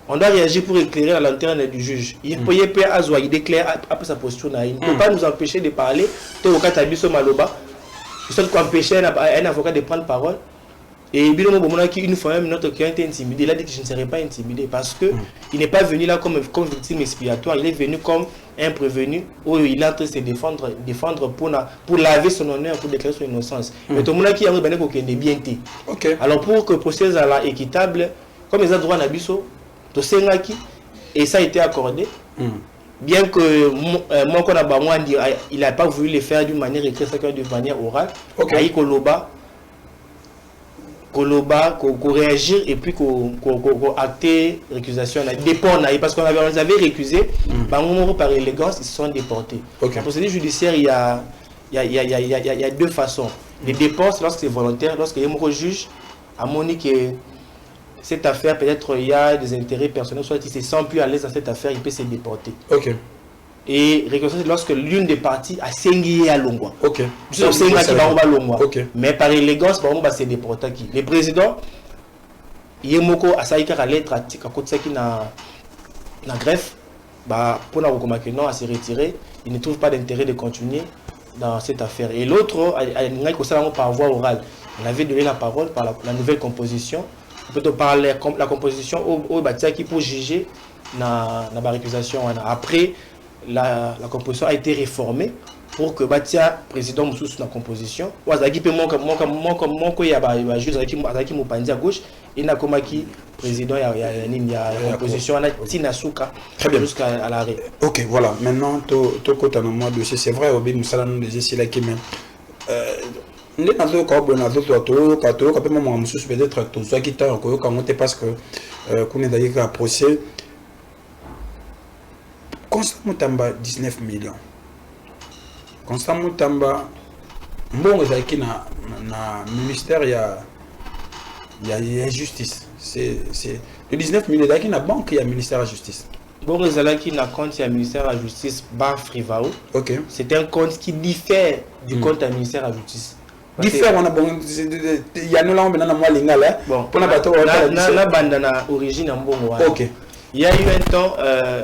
On doit réagir pour éclairer la lanterne du juge. Il peut il déclare après sa posture. Il ne peut pas nous empêcher de parler. Tout au cas, Maloba, il faut empêcher un avocat de prendre parole. Et une fois même notre client était intimidé. Il a dit que je ne serais pas intimidé parce qu'il n'est pas venu là comme victime expiatoire. Il est venu comme un prévenu où il est en train de se défendre pour laver son honneur, pour déclarer son innocence. Mais tout le monde qui a bien été. Alors pour que le procès soit équitable, comme ils ont droit à Nabiso, et ça a été accordé. Bien que il n'a pas voulu le faire d'une manière écrite, d'une manière orale. Koloba, réagir et puis acter récusation. Parce qu'on les avait récusés, par élégance, ils se sont déportés. La procédure judiciaire, il y a deux façons. Les déports, lorsque c'est volontaire, lorsque le juge a montré que cette affaire, peut-être il y a des intérêts personnels, soit il se sent plus à l'aise dans cette affaire, il peut se déporter. Et réconciliation, lorsque l'une des parties a saigné à Longwa. Mais par élégance, on va se déporter. Le président, Yemoko a saïka la lettre à Kotsaki na greffe, pour non à se retirer, il ne trouve pas d'intérêt de continuer dans cette affaire. Et l'autre, par voie orale, on avait donné la parole par la nouvelle composition. On peut parler la composition au Batiaki pour juger la récusation. Après, la composition a été réformée pour que Batia, président Moussous, la composition, ou Azaki peut mon juge Azaki Moupandi à gauche, et Nakomaki, président, il y a la composition, on a Tinasuka jusqu'à l'arrêt. Ok, voilà. Maintenant, tout côté dans moi dossier, c'est vrai, Obi Moussala nous disait c'est là qui même. Peut-être tout ça qui t'a encore commenté parce que qu'on est d'ailleurs à procès. Constant Moutamba 19 millions. Constant Moutamba, bon, qui na ministère, il y a justice. C'est le 19 millions qui na banque, il y a ministère de la justice. Bon, qui na compte, il y a ministère de la justice, bar Frivao. C'est un compte qui diffère du compte à ministère de la justice. Diffère, on a bon, il y a nous là, on a moi l'ingala. Bon, pour la bateau, la bande na origine en bon. Il y a eu un temps,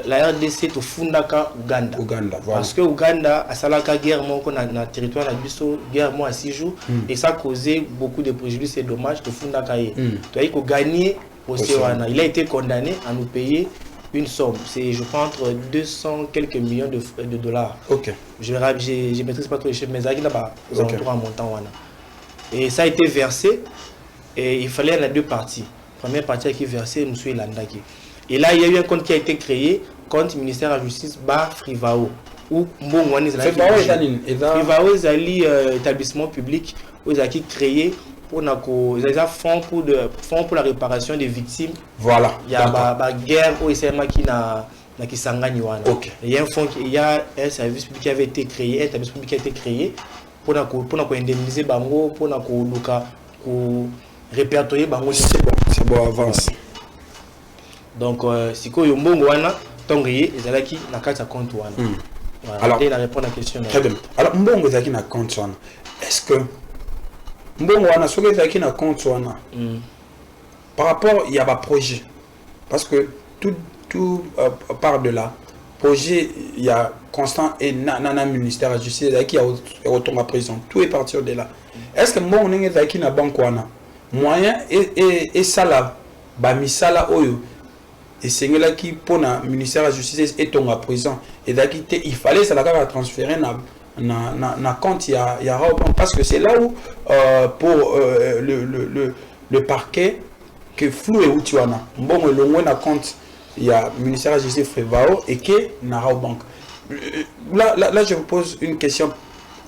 la RDC est au Fundaka, Ouganda. Voilà. Parce que Ouganda a salaka guerre dans le territoire de guerre à 6 jours, et ça a causé beaucoup de préjudices et dommages de Fundaka. Tu vois, il a gagné au Séwana. Il a été condamné à nous payer une somme. C'est, je pense, entre 200 quelques millions de dollars. Je ne maîtrise pas trop les chiffres, mais ça a un montant. Et ça a été versé, et il fallait la deux parties. La première partie qui est versée, M. Landaki. Et là, il y a eu un compte qui a été créé, compte ministère de la Justice, bar Frivao. Ou Mbongwani Frivao est un établissement public où ils ont créé pour fonds pour la réparation des victimes. Voilà. Il y a une guerre où il y a il y a un service public qui avait été créé, un établissement public qui a été créé pour indemniser Bango, pour pour répertorier bango. C'est bon, avance. Donc si quoi mbongo wana tongrier ezalaki na kati ya compte wana. Voilà, alors il a répondu à la question. Très bien. Alors mbongo ezalaki na compte wana. Est-ce que mbongo wana soki ezalaki na compte wana par rapport il y a un projet parce que tout part de là. Projet, il y a Constant et Nana ministère de la Justice qui a retourné à prison. Tout est parti de là. Est-ce que moi, on est dans la banque moyen et ça là, bami ça là, et c'est là qui pour le ministère de la Justice est en prison. Et il fallait ça là transférer na compte il y a parce que c'est là où pour le parquet que flou et où tu en as. Bon, le loin na compte. Il y a le ministère de la Justice Frévao et qui est Nara Banque. Là, je vous pose une question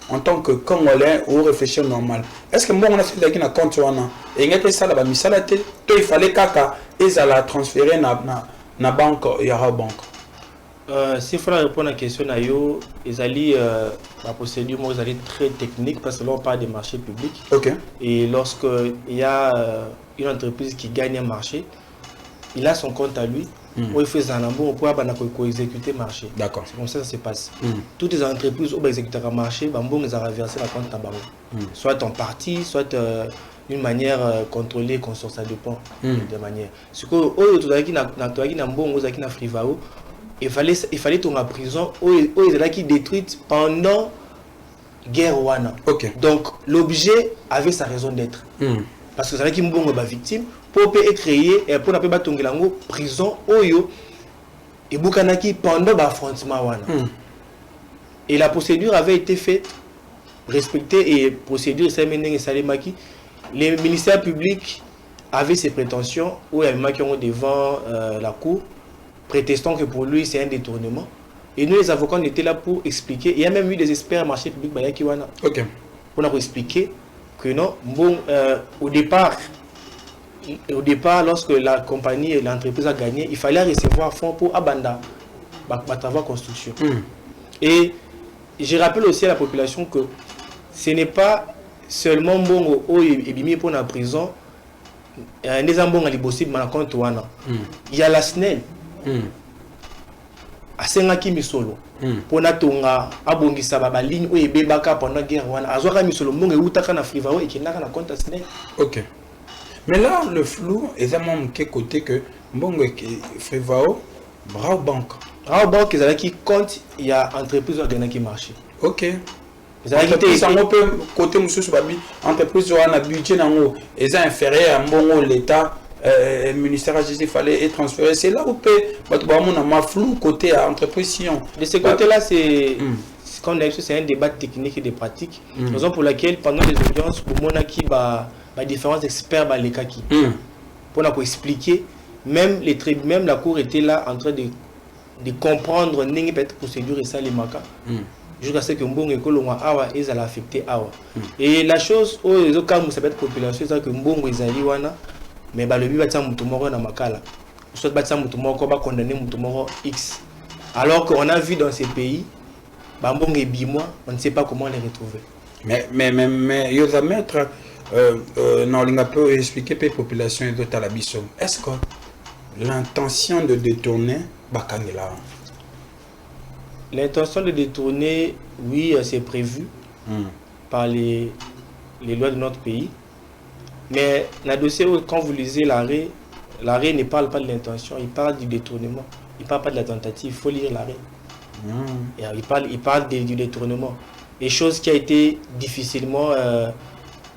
en tant que Congolais ou réflexion normale. Est-ce que moi, on a fait un compte et il fallait qu'ils la transférer dans la banque Yara Banque? S'il faut répondre à la question, la procédure est très technique parce que là, on parle des marchés publics. Okay. Et lorsqu'il y a une entreprise qui gagne un marché, il a son compte à lui. Il fait un bon pour exécuter le marché. D'accord. C'est comme ça que ça se passe. Toutes les entreprises où exécuter le marché, ils ont reversé la compte à Bango. Soit en partie, soit d'une manière contrôlée, consciente, ça dépend de manière. Ce que il fallait tomber en prison où ils étaient détruits pendant la guerre Wana. Okay. Donc l'objet avait sa raison d'être. Parce que c'est là qu'il y a victime. Pour être créé et pour ne pas tomber en prison oyo et bukanaki pendant l'affrontement wana. Et la procédure avait été faite, respectée et procédure Salemendeng et Salemaki. Les ministères publics avaient ses prétentions où il y avait qui ont devant la cour prétestant que pour lui c'est un détournement. Et nous les avocats on était là pour expliquer. Il y a même eu des experts marché public bayaki wana. OK. Pour nous expliquer que non bon au départ, lorsque la compagnie et l'entreprise a gagné, il fallait recevoir fonds pour Abanda, travaux construction. Et je rappelle aussi à la population que ce n'est pas seulement Mbongo et Bimi pour la prison, il y a la SNEL. À Sengaki Misolo. Pour Natonga, Abongisa Baba ligne où il bébaka pendant la guerre. Azora Misolo, Mbongo et Outaka na Frivao et qui n'a qu'un compte à SNEL. OK. Mais là, le flou est vraiment de côté que Mbongo et Frivao, Bravo Banque. Bravo Banque, ils avaient qui compte, il y a entreprise qui marche. OK. Entreprise en peut côté monsieur Babi, entreprise a un budget dans ils ont inférieur à Mbongo l'État, ministère de la Justice fallait être transféré. C'est là où peut ma flou côté à entreprise Sion. De ce côté-là, c'est c'est un débat technique et de pratique. Raison pour laquelle pendant les audiences, pour mon acquis différents experts les kaki pour expliquer même la cour était là en train de comprendre n'importe quelle procédure et ça les maka jusqu'à ce que Mbongo ekolongwa awa ils allaient affecter awa et la chose où les autres ça peut être population c'est que Mbongo ezali wana mais le but batza mutu moko na makala soit batza mutu moko ba condamner mutu moko X alors qu'on a vu dans ces pays Mbongo et Bimwa on ne sait pas comment les retrouver mais il y a maître non, on peut expliquer pour la population et d'autres à la Bissau. Est-ce que l'intention de détourner Bakangela? L'intention de détourner, oui, c'est prévu par les lois de notre pays. Mais dans le dossier, quand vous lisez l'arrêt ne parle pas de l'intention, il parle du détournement. Il ne parle pas de la tentative, il faut lire l'arrêt. Il parle du détournement. Et chose qui a été difficilement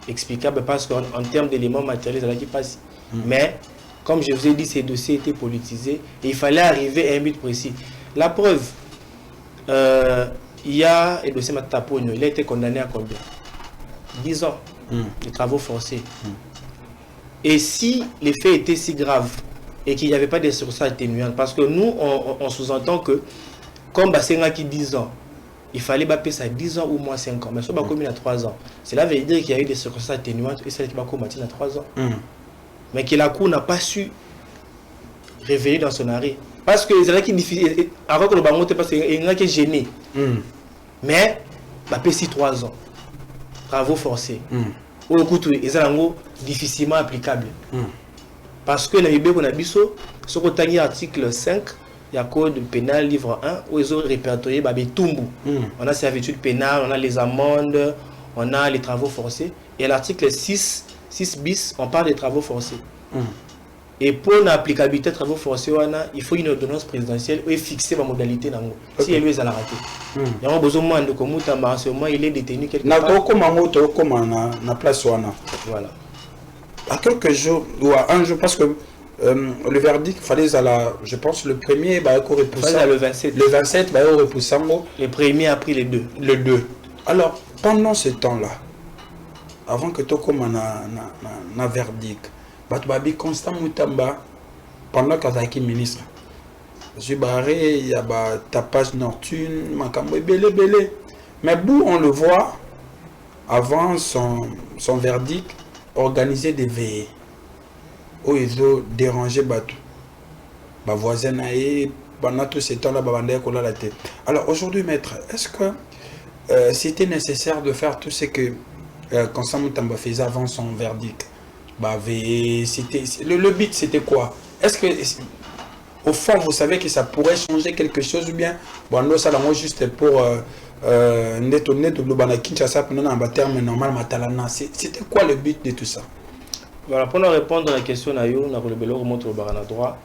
explicable parce qu'en termes d'éléments matériels, ça qui passe. Mais, comme je vous ai dit, ces dossiers étaient politisés et il fallait arriver à un but précis. La preuve, il y a le dossier Matapono, il a été condamné à combien? 10 ans de travaux forcés. Et si les faits étaient si graves et qu'il n'y avait pas de circonstances atténuantes, parce que nous, on sous-entend que, comme Bassenga qui 10 ans, il fallait payer ça 10 ans ou moins 5 ans. Mais ça va commis à 3 ans. Cela veut dire qu'il y a eu des circonstances atténuantes et celle qui va commettre à 3 ans. Mais que la Cour n'a pas su révéler dans son arrêt. Parce que c'est là qui est difficile. Avant que le baron parce qu'il y a qui est gêné. Mais, il payer 3 ans. Travaux forcés. au coup ils sont difficilement applicables. Parce que dans les on a biso sur le article 5 il y a code pénal livre 1 où ils ont répertorié Tumbu. On a servitude pénale, on a les amendes, on a les travaux forcés. Et à l'article 6 bis, on parle des travaux forcés. Et pour l'applicabilité des travaux forcés, il faut une ordonnance présidentielle et fixer la modalité. Si elle est à la raté. Il y a besoin de comment il est détenu quelque part. Comment place voilà. À quelques jours ou à un jour, parce que le verdict fallait je pense le premier le 27. Le 27 le premier a pris les deux. Le 2. Alors pendant ce temps-là, avant que tu commences na verdict, Batbabi Constant Moutamba pendant qu'il ministre. Je barré, il y a tapage nocturne, makambo belé. Mais d'où on le voit avant son verdict organiser des veillées où ils ont dérangé Batou. Voisin pendant tout ce temps-là, la tête. Alors aujourd'hui, maître, est-ce que c'était nécessaire de faire tout ce que Constant Moutamba faisait avant son verdict? Le but c'était quoi? Est-ce que au fond vous savez que ça pourrait changer quelque chose ou bien bon ça juste pour c'était quoi le but de tout ça? Voilà, pour répondre à la question on droit.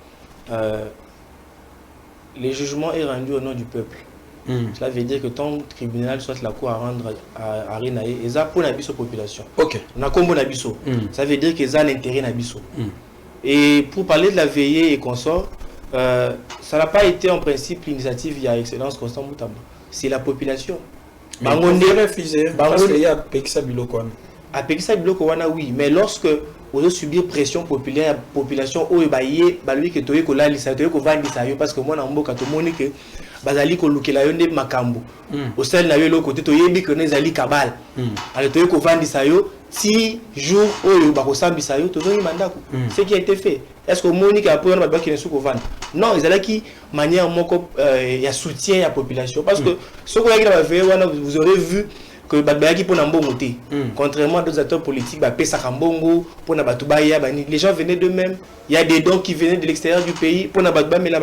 Le jugement est rendu au nom du peuple. Cela veut dire que ton tribunal soit la cour à rendre à Renaï et ça pour la population. Ok. On a comme Nabiso. Ça veut dire que ça a l'intérêt Nabiso. Et pour parler de la veillée et consort, ça n'a pas été en principe l'initiative il y a excellence Constant Moutamba. C'est la population. Mais on a refusé parce qu'il y a Pekisa Biloko. À Pekisa Biloko, oui, mais lorsque on a subi pression populaire, la population où lui que tu là parce que moi dans mboka to moni que bazali ko lukela yo nde makambo au sel na yo loko to yebi que nezali kabal ale to ko vandisa yo 6 jours oyo ba ko sambisa yo to zo mandako ce qui a été fait. Est-ce que moni que après on va ki nesu ko vendre? Non, ils allaient qui manière moko ya soutien à la population parce que ce que vous aurez vu que contrairement à d'autres acteurs politiques, les gens venaient d'eux-mêmes. Il y a des dons qui venaient de l'extérieur du pays pour na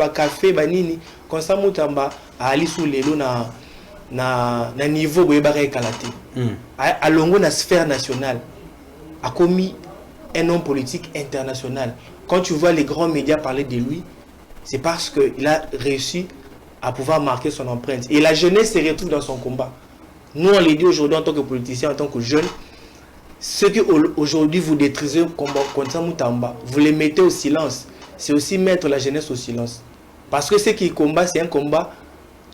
café banini. Constant Moutamba a allé sous les lots na niveau où il à longo na sphère nationale a commis un homme politique international. Quand tu vois les grands médias parler de lui, c'est parce qu'il a réussi à pouvoir marquer son empreinte. Et la jeunesse se retrouve dans son combat. Nous, on les dit aujourd'hui en tant que politiciens, en tant que jeunes, ce que aujourd'hui vous détruisez comme Constant Moutamba, vous les mettez au silence. C'est aussi mettre la jeunesse au silence. Parce que ce qui combat, c'est un combat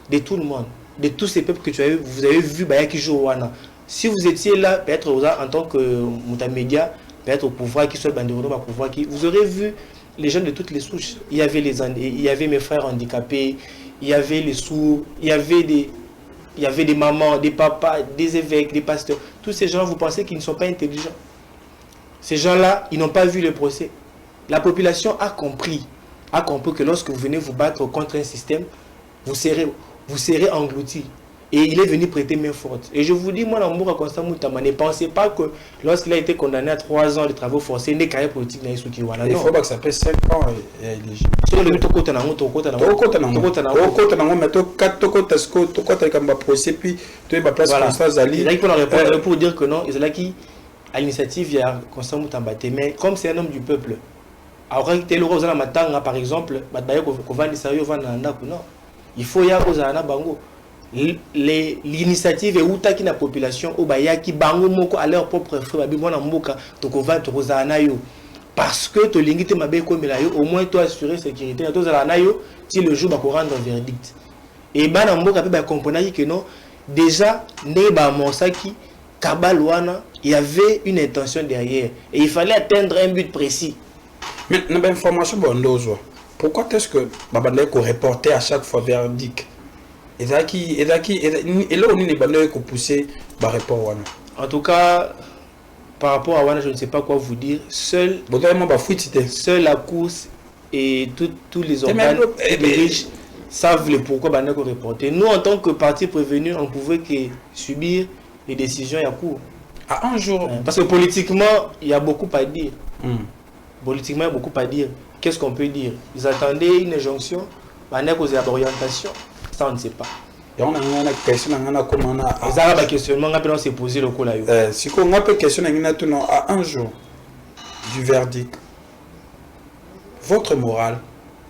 de tout le monde, de tous ces peuples que vous avez vu qui jouent au Wana. Si vous étiez là, peut-être en tant que Moutamédia, peut-être au pouvoir, qui soit Bandérono, pouvoir, vous aurez vu les jeunes de toutes les souches. Il y avait mes frères handicapés, il y avait les sourds, il y avait des mamans, des papas, des évêques, des pasteurs. Tous ces gens, vous pensez qu'ils ne sont pas intelligents. Ces gens-là, ils n'ont pas vu le procès. La population a compris que lorsque vous venez vous battre contre un système, vous serez engloutis. Et il est venu prêter main forte. Et je vous dis, moi, l'amour à Constant Moutamba, ne pensez pas que lorsqu'il a été condamné à 3 ans de travaux forcés, il n'est carrière politique. Il faut que ça fait 5 ans éligible. Pour dire que non, il est là qui, à l'initiative, il y a Constant Moutamba. Mais comme c'est un homme du peuple, par exemple, il faut y avoir bango. L'initiative est où qui la population au baya qui bango moko à leur propre frère bimona mboka to kova to rozana yo parce que to lingite mabe ko melayo au moins toi assurer sécurité to zana yo si le jour ba ko rendre verdict et bana mboka pe ba comprendre que non déjà ne ba monsaki kabalwana il y avait une intention derrière et il fallait atteindre un but précis. Mais na information bondozo pourquoi est-ce que babandé ko reporter à chaque fois verdict? Et là, on est pousser par rapport à Wana. En tout cas, par rapport à Wana, je ne sais pas quoi vous dire. Seule la course et tous les organes riches savent le pourquoi Banda ko reporter. Nous, en tant que parti prévenu, on pouvait que subir les décisions à court. À un jour. Parce que politiquement, il y a beaucoup à dire. Politiquement, il y a beaucoup à dire. Qu'est-ce qu'on peut dire? Ils attendaient une injonction, mais on a orientation. Ça, on ne sait pas. Et on a une question, on a comment on a. Les Arabes questionnement, on s'est posé le coup là. Si on a une question, on a à un jour du verdict. Votre morale,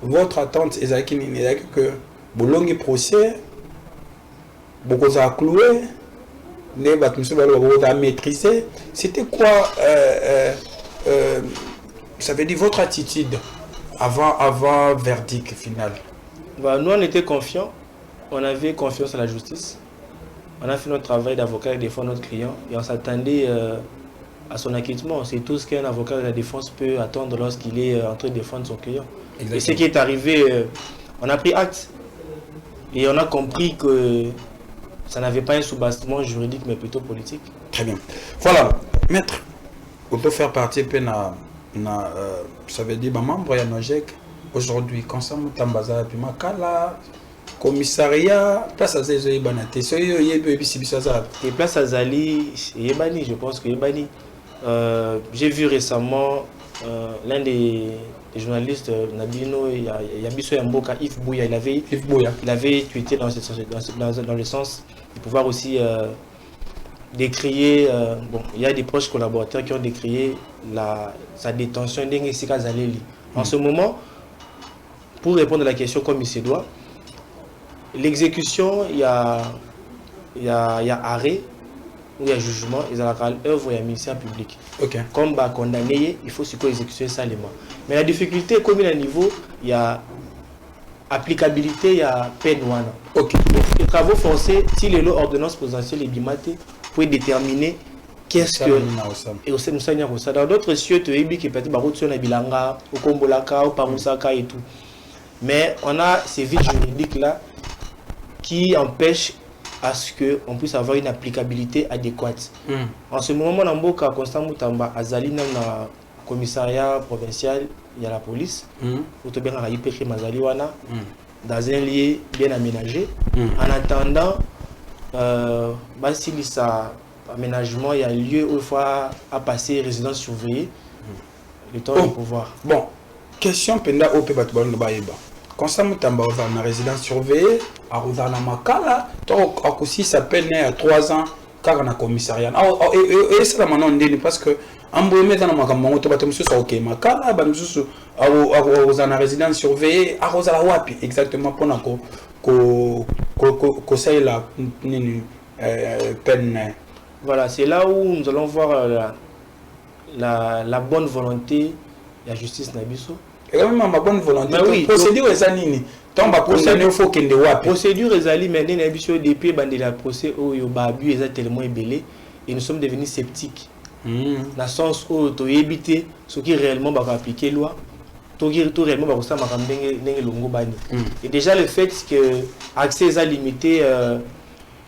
votre attente, c'est que Bolongi procès, beaucoup de cloué, les bâtiments à maîtriser. C'était quoi, ça veut dire votre attitude avant verdict final? Bah, nous, on était confiants, on avait confiance à la justice. On a fait notre travail d'avocat et défendre notre client et on s'attendait à son acquittement. C'est tout ce qu'un avocat de la défense peut attendre lorsqu'il est en train de défendre son client. Exactement. Et ce qui est arrivé, on a pris acte et on a compris que ça n'avait pas un soubassement juridique mais plutôt politique. Très bien. Voilà, maître, on peut faire partie de ça veut dire membre de Nojek aujourd'hui, quand ça m'a tambaza puis makala commissariat place à Zézo Banate et place à Zali Yebani, je pense que Yebani. J'ai vu récemment l'un des journalistes Nabino Yabiso Yamboka Yves Bouya, il avait tweeté dans le sens de pouvoir aussi décrier, bon, il y a des proches collaborateurs qui ont décrié sa détention d'Engesika Zaleli. En ce moment, pour répondre à la question comme il se doit, l'exécution, il y a arrêt, ou il y a jugement, il y a œuvre et ministère public. Okay. Comme condamné, il faut exécuter salement. Mais la difficulté, comme il y a un niveau, il y a applicabilité, il y a peine. Okay. Les travaux forcés, si les lois ordonnances présidentielles et bimaté, pour déterminer qu'est-ce que. Et aussi, nous savons ça. Dans d'autres cieux, tu es qui peut être sur la bilanga, au Kombolaka, au Pamusaka et tout. Mais on a ces vides juridiques là qui empêchent à ce qu'on puisse avoir une applicabilité adéquate. En ce moment, on a Constant Moutamba, Azali, dans le commissariat provincial, il y a la police. Dans un lieu bien aménagé. En attendant, si ça aménagement, il y a lieu où il faut passer résidence surveillée, le temps de pouvoir. Bon, question penda au Pébatouban de Baïba. Constant Moutamba va dans la résidence surveillée, à Rouzana Makala, aussi ça peine à 3 ans, car on a commissariat. Et c'est la manière parce que en Bohemie, dans la Macamongo, tu vas te mettre ok, Makala, à Rouzana résidence surveillée, à Rouzana Wapi, exactement pour que ça la peine. Voilà, c'est là où nous allons voir la bonne volonté de la justice Nabiso. Et même ma bonne volonté. Oui, procédure est anini. Tomba condamné faut qu'il ne wapi. Procédure est ali mais Nabiso depuis bande la procès où yo babu est tellement ébélé et nous sommes devenus sceptiques. Dans le sens où tu éviter ce qui réellement va appliquer loi. Tout réellement va ça longo bani. Et déjà le fait que accès est limité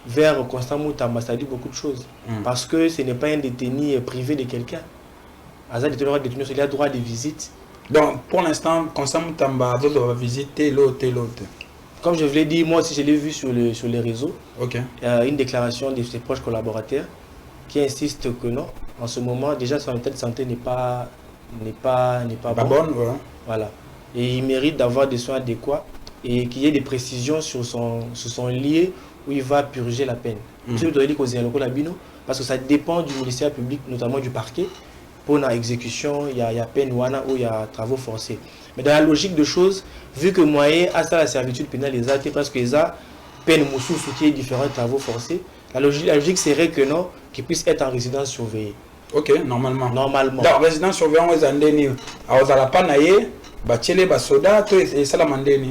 vers Constant Moutamba, ça dit beaucoup de choses. Parce que ce n'est pas un détenu privé de quelqu'un. Il a droit de visite. Donc, pour l'instant, Constant Moutamba doit visiter l'autre et l'autre. Comme je vous l'ai dit, moi aussi je l'ai vu sur les réseaux. Okay. Une déclaration de ses proches collaborateurs qui insiste que non, en ce moment, déjà son état de santé n'est pas bonne. Voilà. Et il mérite d'avoir des soins adéquats et qu'il y ait des précisions sur son lieu où il va purger la peine. Parce que ça dépend du ministère public, notamment du parquet. Pour la exécution, il y a peine où il y a travaux forcés. Mais dans la logique de choses, vu que moyen à ça la servitude pénale les a, parce que les a peine moussou qui est différents travaux forcés, la logique serait que non, qu'ils puissent être en résidence surveillée. Ok, normalement. Normalement. Dans la résidence surveillée, on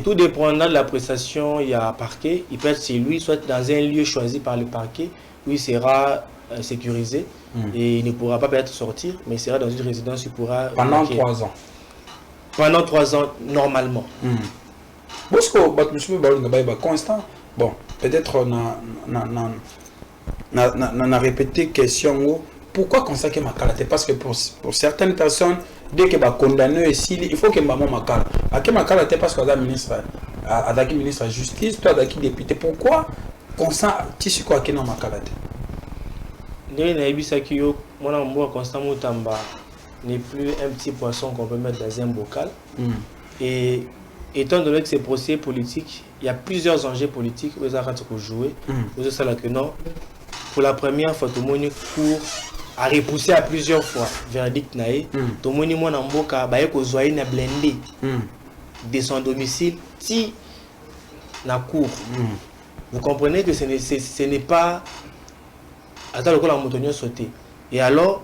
tout dépendant de la prestation, il y a un parquet. Il peut être chez lui, soit dans un lieu choisi par le parquet, où il sera sécurisé et il ne pourra pas peut-être sortir, mais il sera dans une résidence, il pourra... Pendant 3 ans. Pendant 3 ans, normalement. Constant, bon, peut-être on a répété question. Pourquoi consacrer ma caractère? Parce que pour certaines personnes, dès que condamné ici, il faut que maman ma caractère. Ma caractère parce que ministre de la Justice, toi député. Pourquoi constant tu sais quoi qui n'a ma caractère? Constant Moutamba n'est plus un petit poisson qu'on peut mettre dans un bocal. Et étant donné que ces procès politiques, il y a plusieurs enjeux politiques où ils arrêtent de jouer. Pour la première fois, tout le monde court à repousser à plusieurs fois verdict naé. Tout le monde mon amboka ba yeko zoyer na blindé de son domicile si na cour. Vous comprenez que ce n'est pas attends le la montagne sauter. Et alors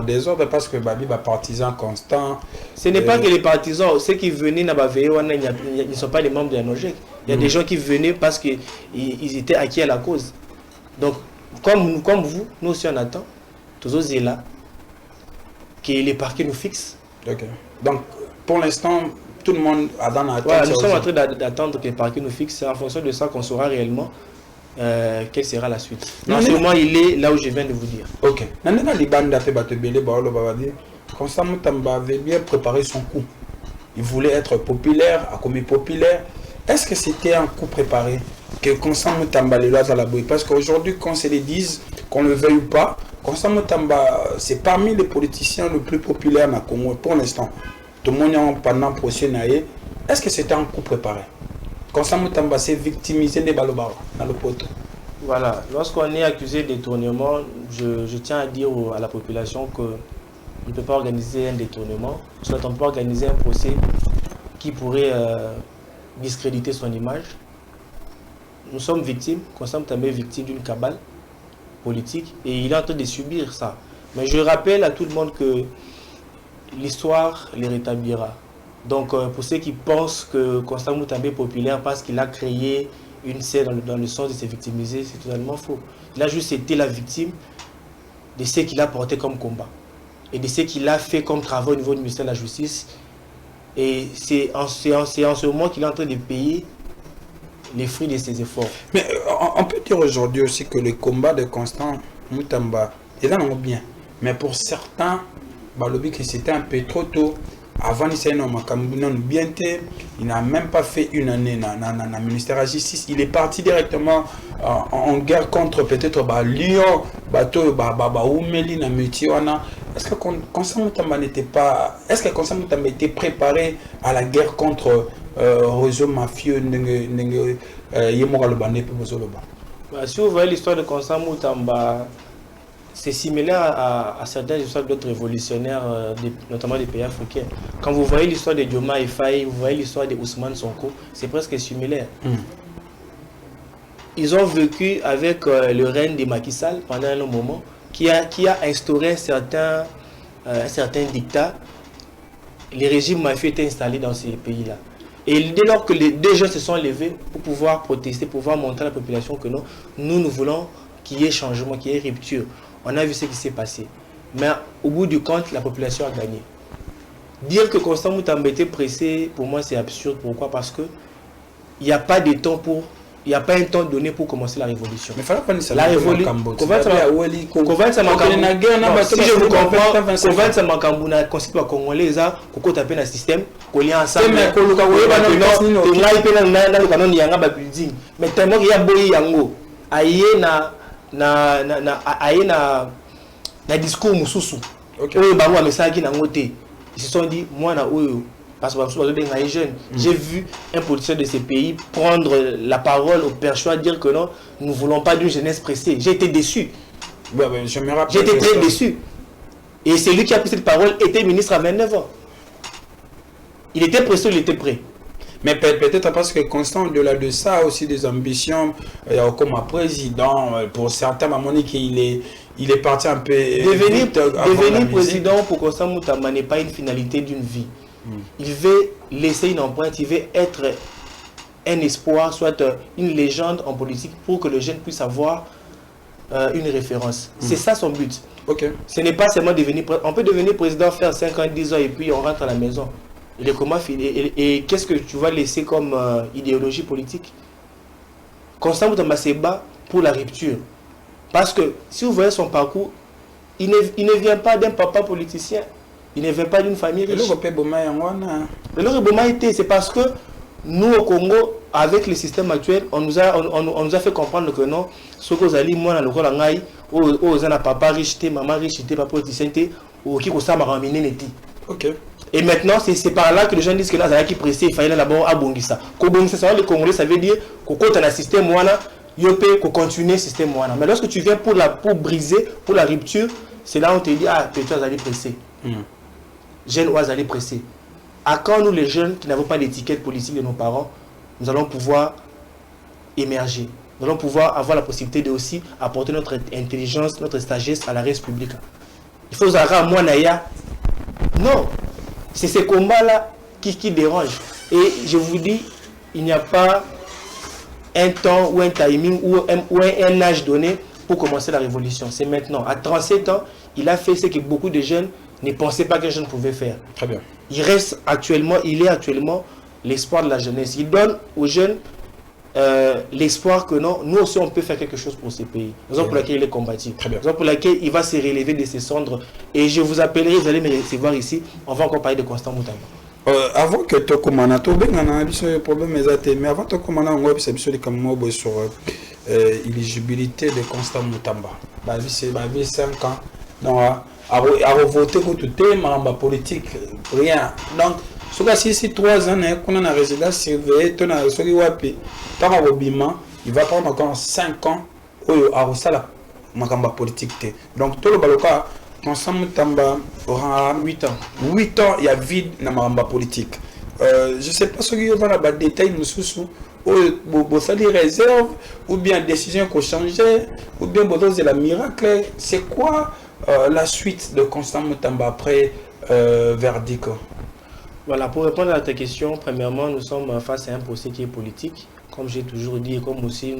désordre parce que Babi va partisan constant. Ce n'est pas que les partisans, ceux qui venaient na ils ne sont pas des membres de la Nogec. Il y a des gens qui venaient parce que ils étaient acquis à la cause. Donc comme vous, nous aussi on attend toujours là que les parquets nous fixent. Ok. Donc pour l'instant tout le monde a dans l'attente. Voilà, nous sommes en train d'attendre que les parquets nous fixent. C'est en fonction de ça qu'on saura réellement quelle sera la suite. Non seulement il est là où je viens de vous dire. Ok. Constant Moutamba avait bien préparé son coup. Il voulait être populaire, a commis populaire. Est-ce que c'était un coup préparé que Constant Moutamba les lois à la bouille? Parce qu'aujourd'hui, qu'on se le dise, qu'on le veuille ou pas, Constant Moutamba, c'est parmi les politiciens les plus populaires dans le Congo pour l'instant. Tout le monde est pendant le procès. Est-ce que c'était un coup préparé? Constant Moutamba s'est victimisé des balobars dans le poteau. Voilà, lorsqu'on est accusé de détournement, je tiens à dire à la population qu'on ne peut pas organiser un détournement, soit on peut organiser un procès qui pourrait discréditer son image. Nous sommes victimes, Constant Moutamba est victime d'une cabale politique et il est en train de subir ça. Mais je rappelle à tout le monde que l'histoire les rétablira. Donc pour ceux qui pensent que Constant Moutamba est populaire parce qu'il a créé une scène dans le sens de se victimiser, c'est totalement faux. Il a juste été la victime de ce qu'il a porté comme combat et de ce qu'il a fait comme travail au niveau du ministère de la Justice. Et c'est en ce moment qu'il est en train de payer les fruits de ses efforts. Mais on peut dire aujourd'hui aussi que le combat de Constant Moutamba, il en a bien. Mais pour certains, que c'était un peu trop tôt. Avant, il n'a même pas fait une année dans le ministère de la Justice. Il est parti directement en guerre contre peut-être Lyon, Oumeli, Est-ce que Constant Moutamba n'était pas. Est-ce que Constant Moutamba était préparé à la guerre contre réseau mafieux Si vous voyez l'histoire de Constant Moutamba, c'est similaire à certaines histoires d'autres révolutionnaires, notamment des pays africains. Quand vous voyez l'histoire de Diomaye Faye, vous voyez l'histoire de Ousmane Sonko, c'est presque similaire. Ils ont vécu avec le règne de Macky Sall pendant un long moment, qui a instauré un certain dictat. Les régimes mafieux étaient installés dans ces pays-là. Et dès lors que les deux gens se sont levés pour pouvoir protester, pour pouvoir montrer à la population que non, nous voulons qu'il y ait changement, qu'il y ait rupture. On a vu ce qui s'est passé. Mais au bout du compte, la population a gagné. Dire que Constant Moutamba était pressé, pour moi, c'est absurde. Pourquoi? Parce que il n'y a pas de temps pour... Il n'y a pas un temps donné pour commencer la révolution. Mais il fallait pas la révolution. Si je vous comprends, Kovan Samakambu na constitue congolais, ça, Koko tapé dans le système, Koli ensemble. Mais tellement qu'il y a boyi yango, aïe na discours mususu. Oyo bango amesaki na ngote. Ils se sont dit moi na oyo. Parce que j'ai vu un politicien de ces pays prendre la parole au perchoir, dire que non, nous ne voulons pas d'une jeunesse pressée. J'ai été déçu. J'ai été très déçu. Et celui qui a pris cette parole était ministre à 29 ans. Il était pressé, il était prêt. Mais peut-être parce que Constant, au-delà de ça, aussi des ambitions, comme un président, pour certains, à mon avis, il est parti un peu... Devenir président pour Constant Moutamba n'est pas une finalité d'une vie. Il veut laisser une empreinte, il veut être un espoir, soit une légende en politique pour que le jeune puisse avoir une référence. C'est ça son but. Ce n'est pas seulement devenir président. On peut devenir président, faire 5 ans, 10 ans et puis on rentre à la maison. Et qu'est-ce que tu vas laisser comme idéologie politique? Constant Moutamba se bat pour la rupture. Parce que si vous voyez son parcours, il ne vient pas d'un papa politicien. Il ne vient pas d'une famille riche. C'est parce que nous au Congo, avec le système actuel, on nous a fait comprendre que non, ce que vous allez, moi, dans le aux a papa riche, maman riche, papa politicien, ou qui ça m'a ramené. Ok. Et maintenant, c'est par là que les gens disent que là, ça qui pressé, il fallait d'abord abongisa. Kobongisa, ça les Congolais, ça veut dire qu'on compte dans le système ouana, yopé, qu'on continue le système ouana. Mais lorsque tu viens pour briser, pour la rupture, c'est là où on te dit, ah, peut-être vous allez presser. Jeunes ou allez presser. À quand nous, les jeunes qui n'avons pas d'étiquette politique de nos parents, nous allons pouvoir émerger. Nous allons pouvoir avoir la possibilité de aussi apporter notre intelligence, notre sagesse à la race publique. Il faut Zara, moi, Naya. Non. C'est ces combats-là qui dérangent. Et je vous dis, il n'y a pas un temps ou un timing ou un âge donné pour commencer la révolution. C'est maintenant. À 37 ans, il a fait ce que beaucoup de jeunes ne pensaient pas qu'un jeune pouvait faire. Très bien. Il est actuellement l'espoir de la jeunesse. Il donne aux jeunes l'espoir que non, nous aussi on peut faire quelque chose pour ces pays. Raison pour laquelle il est combattu. Raison pour laquelle il va se relever de ses cendres. Et je vous appellerai, vous allez me recevoir ici. On va encore parler de Constant Moutamba. Avant que tu commences, tu as un problème, mais avant que tu commences, on va parler sur l'éligibilité de Constant Moutamba. C'est 5 ans. Donc, à voter pour tout le monde, politique, rien. Donc, si 3 ans, on a une résidence surveillée, il va prendre encore 5 ans à politique. Donc, tout le baloka, Constant Moutamba aura 8 ans. 8 ans, il y a vide dans la politique. Je ne sais pas ce qu'il y a dans les détails, ou des réserves, ou bien décision qu'on changeait, ou bien de la miracle. C'est quoi la suite de Constant Moutamba après verdict? Voilà, pour répondre à ta question, premièrement, nous sommes face à un procès qui est politique, comme j'ai toujours dit, et comme aussi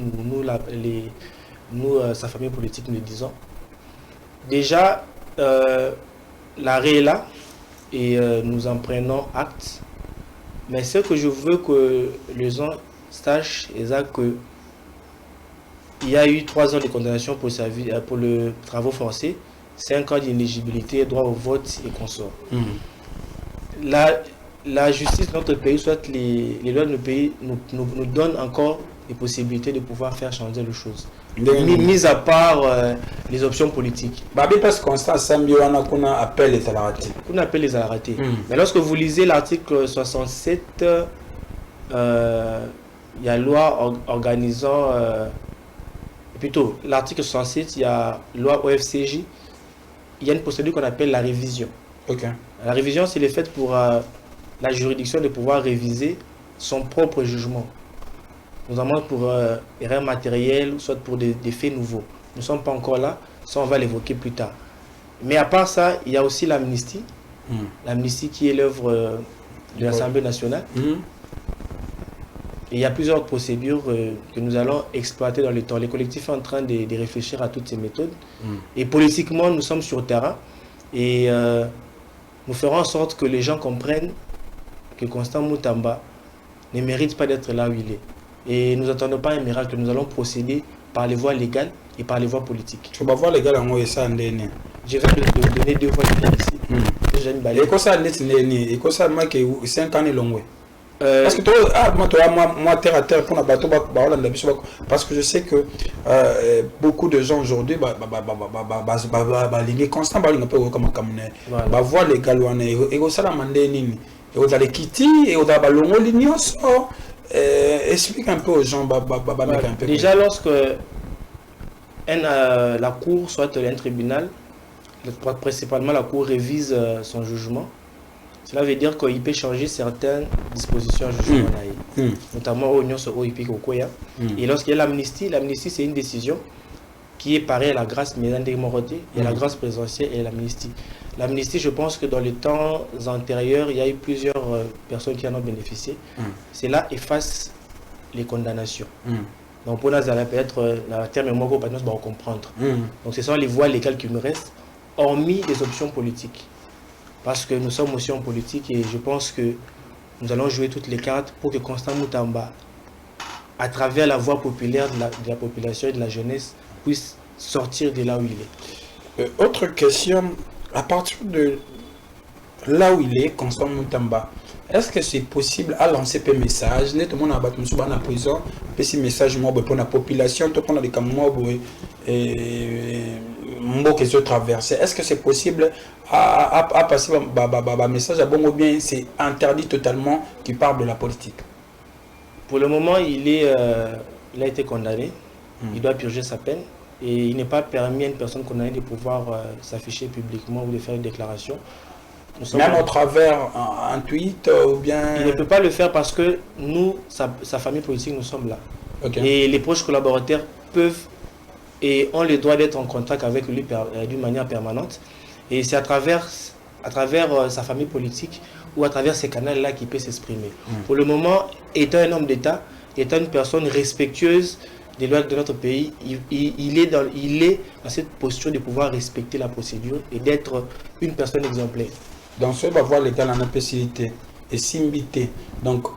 sa famille politique, nous le disons. Déjà, l'arrêt est là, et nous en prenons acte. Mais ce que je veux que les gens sachent, c'est que il y a eu 3 ans de condamnation pour le travaux forcés, 5 ans d'inéligibilité, droit au vote et consort. La justice de notre pays, soit les lois de notre pays, nous donnent encore les possibilités de pouvoir faire changer les choses. Mis à part les options politiques. Parce qu'on appelle les salariés. On appelle les salariés. Mais lorsque vous lisez l'article 67, il y a loi organisant... plutôt, l'article 67, il y a loi OFCJ. Il y a une procédure qu'on appelle la révision. La révision, c'est le fait pour la juridiction de pouvoir réviser son propre jugement. Notamment pour erreurs matérielles, soit pour des faits nouveaux. Nous ne sommes pas encore là, ça on va l'évoquer plus tard. Mais à part ça, il y a aussi l'amnistie. L'amnistie qui est l'œuvre de l'Assemblée nationale. Et il y a plusieurs procédures que nous allons exploiter dans le temps. Les collectifs sont en train de réfléchir à toutes ces méthodes. Et politiquement, nous sommes sur le terrain. Et nous ferons en sorte que les gens comprennent que Constant Moutamba ne mérite pas d'être là où il est. Et nous n'attendons pas un miracle, nous allons procéder par les voies légales et par les voies politiques. Je vais voir les gars en ça. Je viens de donner 2 voies légales ici. Et quoi ça, c'est 5 ans long. Parce que moi terre à terre pour la bateau, parce que je sais que beaucoup de gens aujourd'hui constant voir les galouanais et au salamandé et au dalekiti et au dabalongo l'ignos. Explique un peu aux gens. Déjà, lorsque la cour, soit un tribunal, principalement la cour révise son jugement, cela veut dire qu'il peut changer certaines dispositions jugement, notamment au Union sur OIP Kokoya. Et lorsqu'il y a l'amnistie, l'amnistie c'est une décision qui est pareille à la grâce Moroté, il y a la grâce présidentielle et l'amnistie. L'amnistie, je pense que dans les temps antérieurs, il y a eu plusieurs personnes qui en ont bénéficié. Cela efface les condamnations. Donc pour nous, peut-être la terme moi qu'on va comprendre. Donc ce sont les voies légales qui nous restent, hormis les options politiques. Parce que nous sommes aussi en politique et je pense que nous allons jouer toutes les cartes pour que Constant Moutamba, à travers la voix populaire de la population et de la jeunesse, puisse sortir de là où il est. Autre question, à partir de là où il est, Constant Moutamba, est-ce que c'est possible à lancer un message? Net, on a battu en prison, petit message pour la population, tout on a des camots et qui se traversent. Est-ce que c'est possible à passer un message à bon ou bien c'est interdit totalement qui parle de la politique? Pour le moment, il a été condamné, il doit purger sa peine et il n'est pas permis à une personne condamnée de pouvoir s'afficher publiquement ou de faire une déclaration. Même au travers un tweet ou bien... Il ne peut pas le faire parce que nous, sa famille politique, nous sommes là. Et les proches collaborateurs peuvent et ont le droit d'être en contact avec lui d'une manière permanente. Et c'est à travers sa famille politique ou à travers ces canaux-là qu'il peut s'exprimer. Pour le moment, étant un homme d'État, étant une personne respectueuse des lois de notre pays, il est dans cette posture de pouvoir respecter la procédure et d'être une personne exemplaire. Dans ce va voir l'égal en impécilité et simbité. Donc,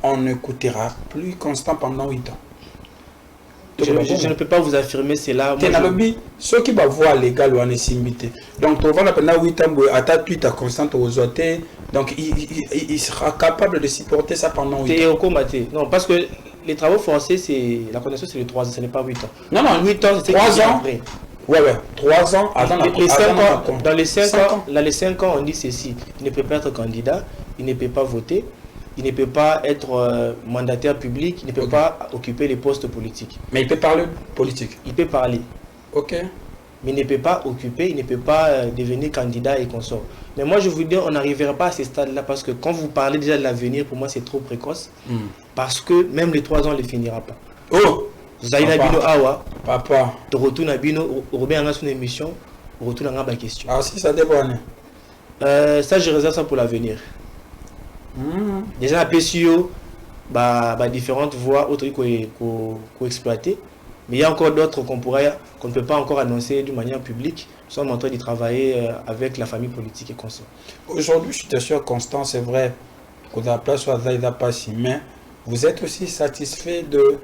on ne coûtera plus Constant pendant 8 ans. Je ne peux pas vous affirmer cela. Ceux qui vont voir l'égal ou en simbité. Donc, tu vas pendant 8 ans, à ta tweet à Constant aux autres. Donc, il sera capable de supporter ça pendant 8 ans. Non, parce que les travaux forcés, la condamnation, c'est les 3 ans, ce n'est pas 8 ans. Non, 8 ans, c'est 3 ans. Après. Ouais, 3 ans avant les 5 ans. Dans les 5 ans, on dit ceci. Il ne peut pas être candidat, il ne peut pas voter, il ne peut pas être mandataire public, il ne peut pas occuper les postes politiques. Mais il peut parler politique. Il peut parler. Ok. Mais il ne peut pas occuper, il ne peut pas devenir candidat et consort. Mais moi, je vous dis, on n'arrivera pas à ce stade-là parce que quand vous parlez déjà de l'avenir, pour moi, c'est trop précoce. Parce que même les 3 ans ne les finira pas. Oh! Zaina Bino Awa, papa, tu retournes à Bino, Robin a son émission, retourne à ma question. Ah si, ça dépend. Ça, je réserve ça pour l'avenir. Déjà, à PCO, différentes voies autres qu'on exploiter. Mais il y a encore d'autres qu'on ne peut pas encore annoncer d'une manière publique. Nous sommes en train de travailler avec la famille politique et consort. Aujourd'hui, je suis sûr, Constant, c'est vrai, qu'on a la place sur Zaïda Passi, mais vous êtes aussi satisfait de...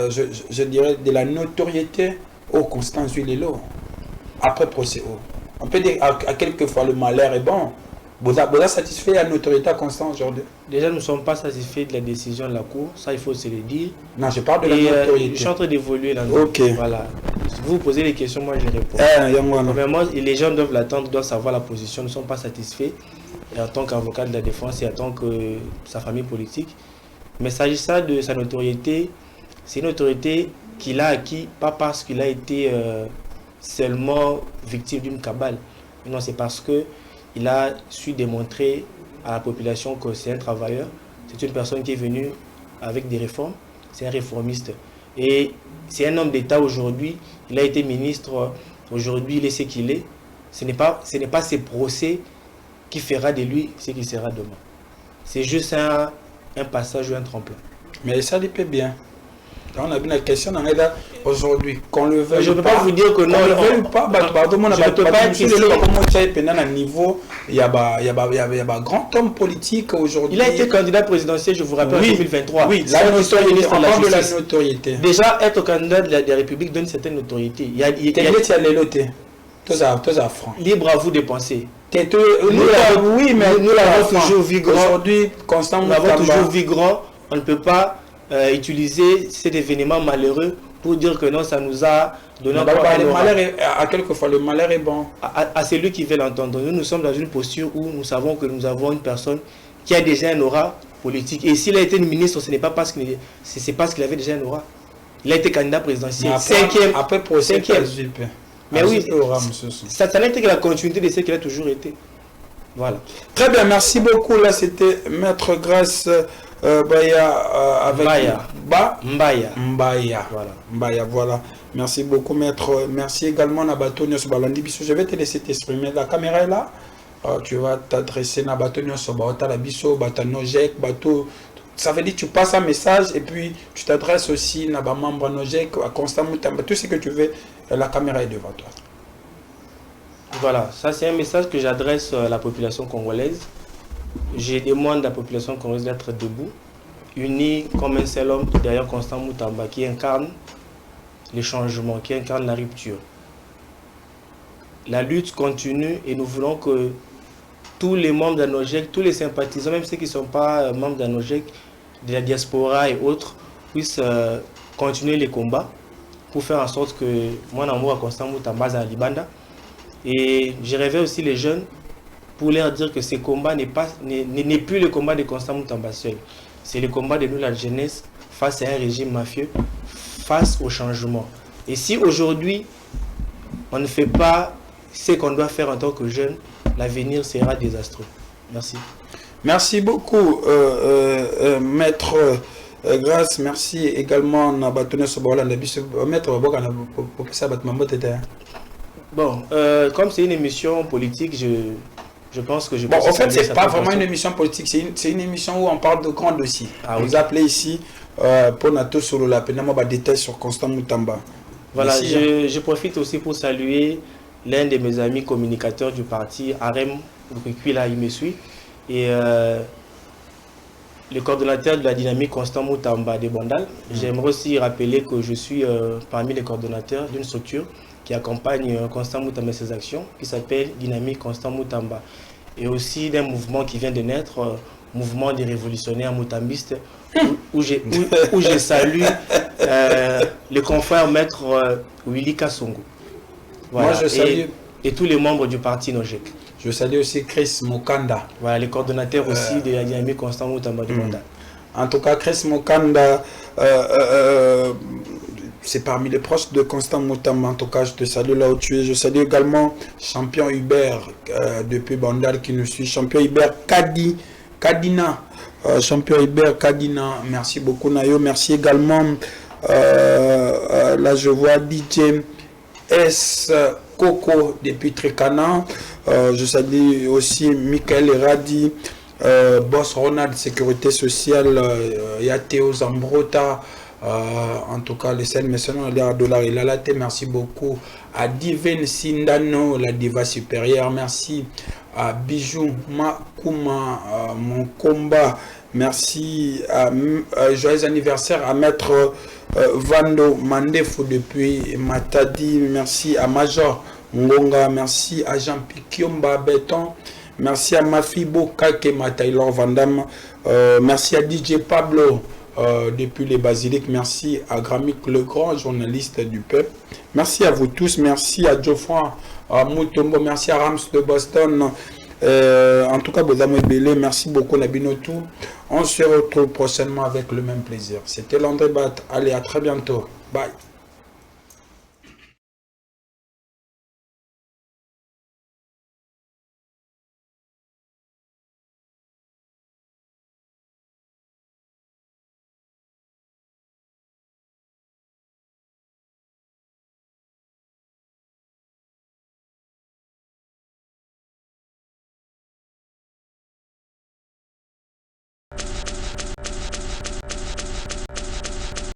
je dirais de la notoriété au Constant Zuilelo après procès. On peut dire à quelquefois le malheur est bon. Vous êtes satisfait de la notoriété à Constant aujourd'hui? Déjà, nous ne sommes pas satisfaits de la décision de la Cour, ça il faut se le dire. Non, je parle de la notoriété. Je suis en train d'évoluer là. Ok. Voilà. Si vous posez les questions, moi je réponds. Premièrement, les gens doivent l'attendre, doivent savoir la position. Nous ne sommes pas satisfaits en tant qu'avocat de la défense et en tant que sa famille politique. Mais s'agissant de sa notoriété, c'est une autorité qu'il a acquis, pas parce qu'il a été seulement victime d'une cabale. Non, c'est parce qu'il a su démontrer à la population que c'est un travailleur, c'est une personne qui est venue avec des réformes, c'est un réformiste. Et c'est un homme d'État aujourd'hui, il a été ministre, aujourd'hui il est ce qu'il est. Ce n'est pas ses procès qui fera de lui ce qu'il sera demain. C'est juste un passage ou un tremplin. Mais ça lui plaît bien. On a vu la question aujourd'hui, qu'on le veuille. Je ne peux pas vous dire que non. On ne le veuille pas. Je ne peux pas être niveau. Il y a un grand homme politique aujourd'hui. Il a été candidat présidentiel, je vous rappelle, en 2023. Oui, la notoriété. Déjà, être candidat de la République donne une certaine notoriété. Libre à vous de penser. Oui, mais nous l'avons toujours vu grand. Aujourd'hui, Constant, nous l'avons toujours vu grand. On ne peut pas utiliser cet événement malheureux pour dire que non, ça nous a donné quelquefois le malheur est bon. À celui qui veut l'entendre. Nous sommes dans une posture où nous savons que nous avons une personne qui a déjà un aura politique. Et s'il a été ministre, ce n'est pas parce qu'il avait déjà un aura. Il a été candidat présidentiel. Après procès, 5e. Mais oui, ça n'a été que la continuité de ce qu'il a toujours été. Voilà. Très bien, merci beaucoup. Là, c'était Maître Grâce avec Mbaya. Voilà. Merci beaucoup, Maître. Merci également, Nabatonio Sobalandi. Je vais te laisser t'exprimer. La caméra est là. Tu vas t'adresser à Nabatonio Sobalandi, Batanojek, Bato. Ça veut dire que tu passes un message et puis tu t'adresses aussi à Bamamba Nojek, à Constant Moutamba, tout ce que tu veux. La caméra est devant toi. Voilà, ça c'est un message que j'adresse à la population congolaise. Je demande à la population congolaise d'être debout, unie comme un seul homme derrière Constant Moutamba qui incarne les changements, qui incarne la rupture. La lutte continue et nous voulons que tous les membres d'Anojec, tous les sympathisants, même ceux qui ne sont pas membres d'Anojec, de la diaspora et autres, puissent continuer les combats pour faire en sorte que moi, Namou, à Constant Moutamba, à Libanda. Et je réveille aussi les jeunes pour leur dire que ces combats n'est plus le combat de Constant Moutamba seul. C'est le combat de nous, la jeunesse, face à un régime mafieux, face au changement. Et si aujourd'hui, on ne fait pas ce qu'on doit faire en tant que jeune, l'avenir sera désastreux. Merci. Merci beaucoup, Maître Grâce. Merci également, Maître. Bon, comme c'est une émission politique, je pense que je peux... Bon, en fait, ce n'est pas vraiment une émission politique, c'est une émission où on parle de grands dossiers. Ah, vous appelez ici pour Nato sur la détail sur Constant Moutamba. Voilà, je profite aussi pour saluer l'un de mes amis communicateurs du parti, Arem Rukwila, il me suit, et le coordonnateur de la dynamique Constant Moutamba de Bandal. J'aimerais aussi rappeler que je suis parmi les coordonnateurs d'une structure qui accompagne Constant Moutamba et ses actions, qui s'appelle Dynamique Constant Moutamba. Et aussi d'un mouvement qui vient de naître, mouvement des révolutionnaires moutambistes, où je salue le confrère maître Willy Kassongo. Voilà. Moi, je salue... et tous les membres du parti Nojek. Je salue aussi Chris Mokanda. Voilà, les coordonnateurs aussi de la dynamique Constant Moutamba de Bandal. En tout cas, Chris Mokanda, c'est parmi les proches de Constant Moutamba. En tout cas, je te salue là où tu es. Je salue également Champion Hubert depuis Bandal qui nous suit. Champion Hubert Kadina. Champion Hubert Kadina. Merci beaucoup, Nayo. Merci également. Là, je vois DJ S. Coco depuis Tricana. Je salue aussi Michael Radi. Boss Ronald, Sécurité Sociale. Yateo Zambrota. En tout cas, les scènes mercenaires $, il a la tête. Merci beaucoup à Divine Sindano, la diva supérieure. Merci à Bijou Makuma, mon combat. Merci à joyeux anniversaire à Maître Vando Mandefou depuis Matadi. Merci à Major Ngonga. Merci à Jean Pikiomba Béton. Merci à Mafibo Kakema Taylor Vandam. Merci à DJ Pablo. Depuis les Basiliques, merci à Gramic, le grand journaliste du peuple. Merci à vous tous, merci à Geoffroy Moutombo, merci à Rams de Boston. En tout cas, Bodamo Ebele, merci beaucoup Nabinotou. On se retrouve prochainement avec le même plaisir. C'était Landré Bat. Allez, à très bientôt. Bye.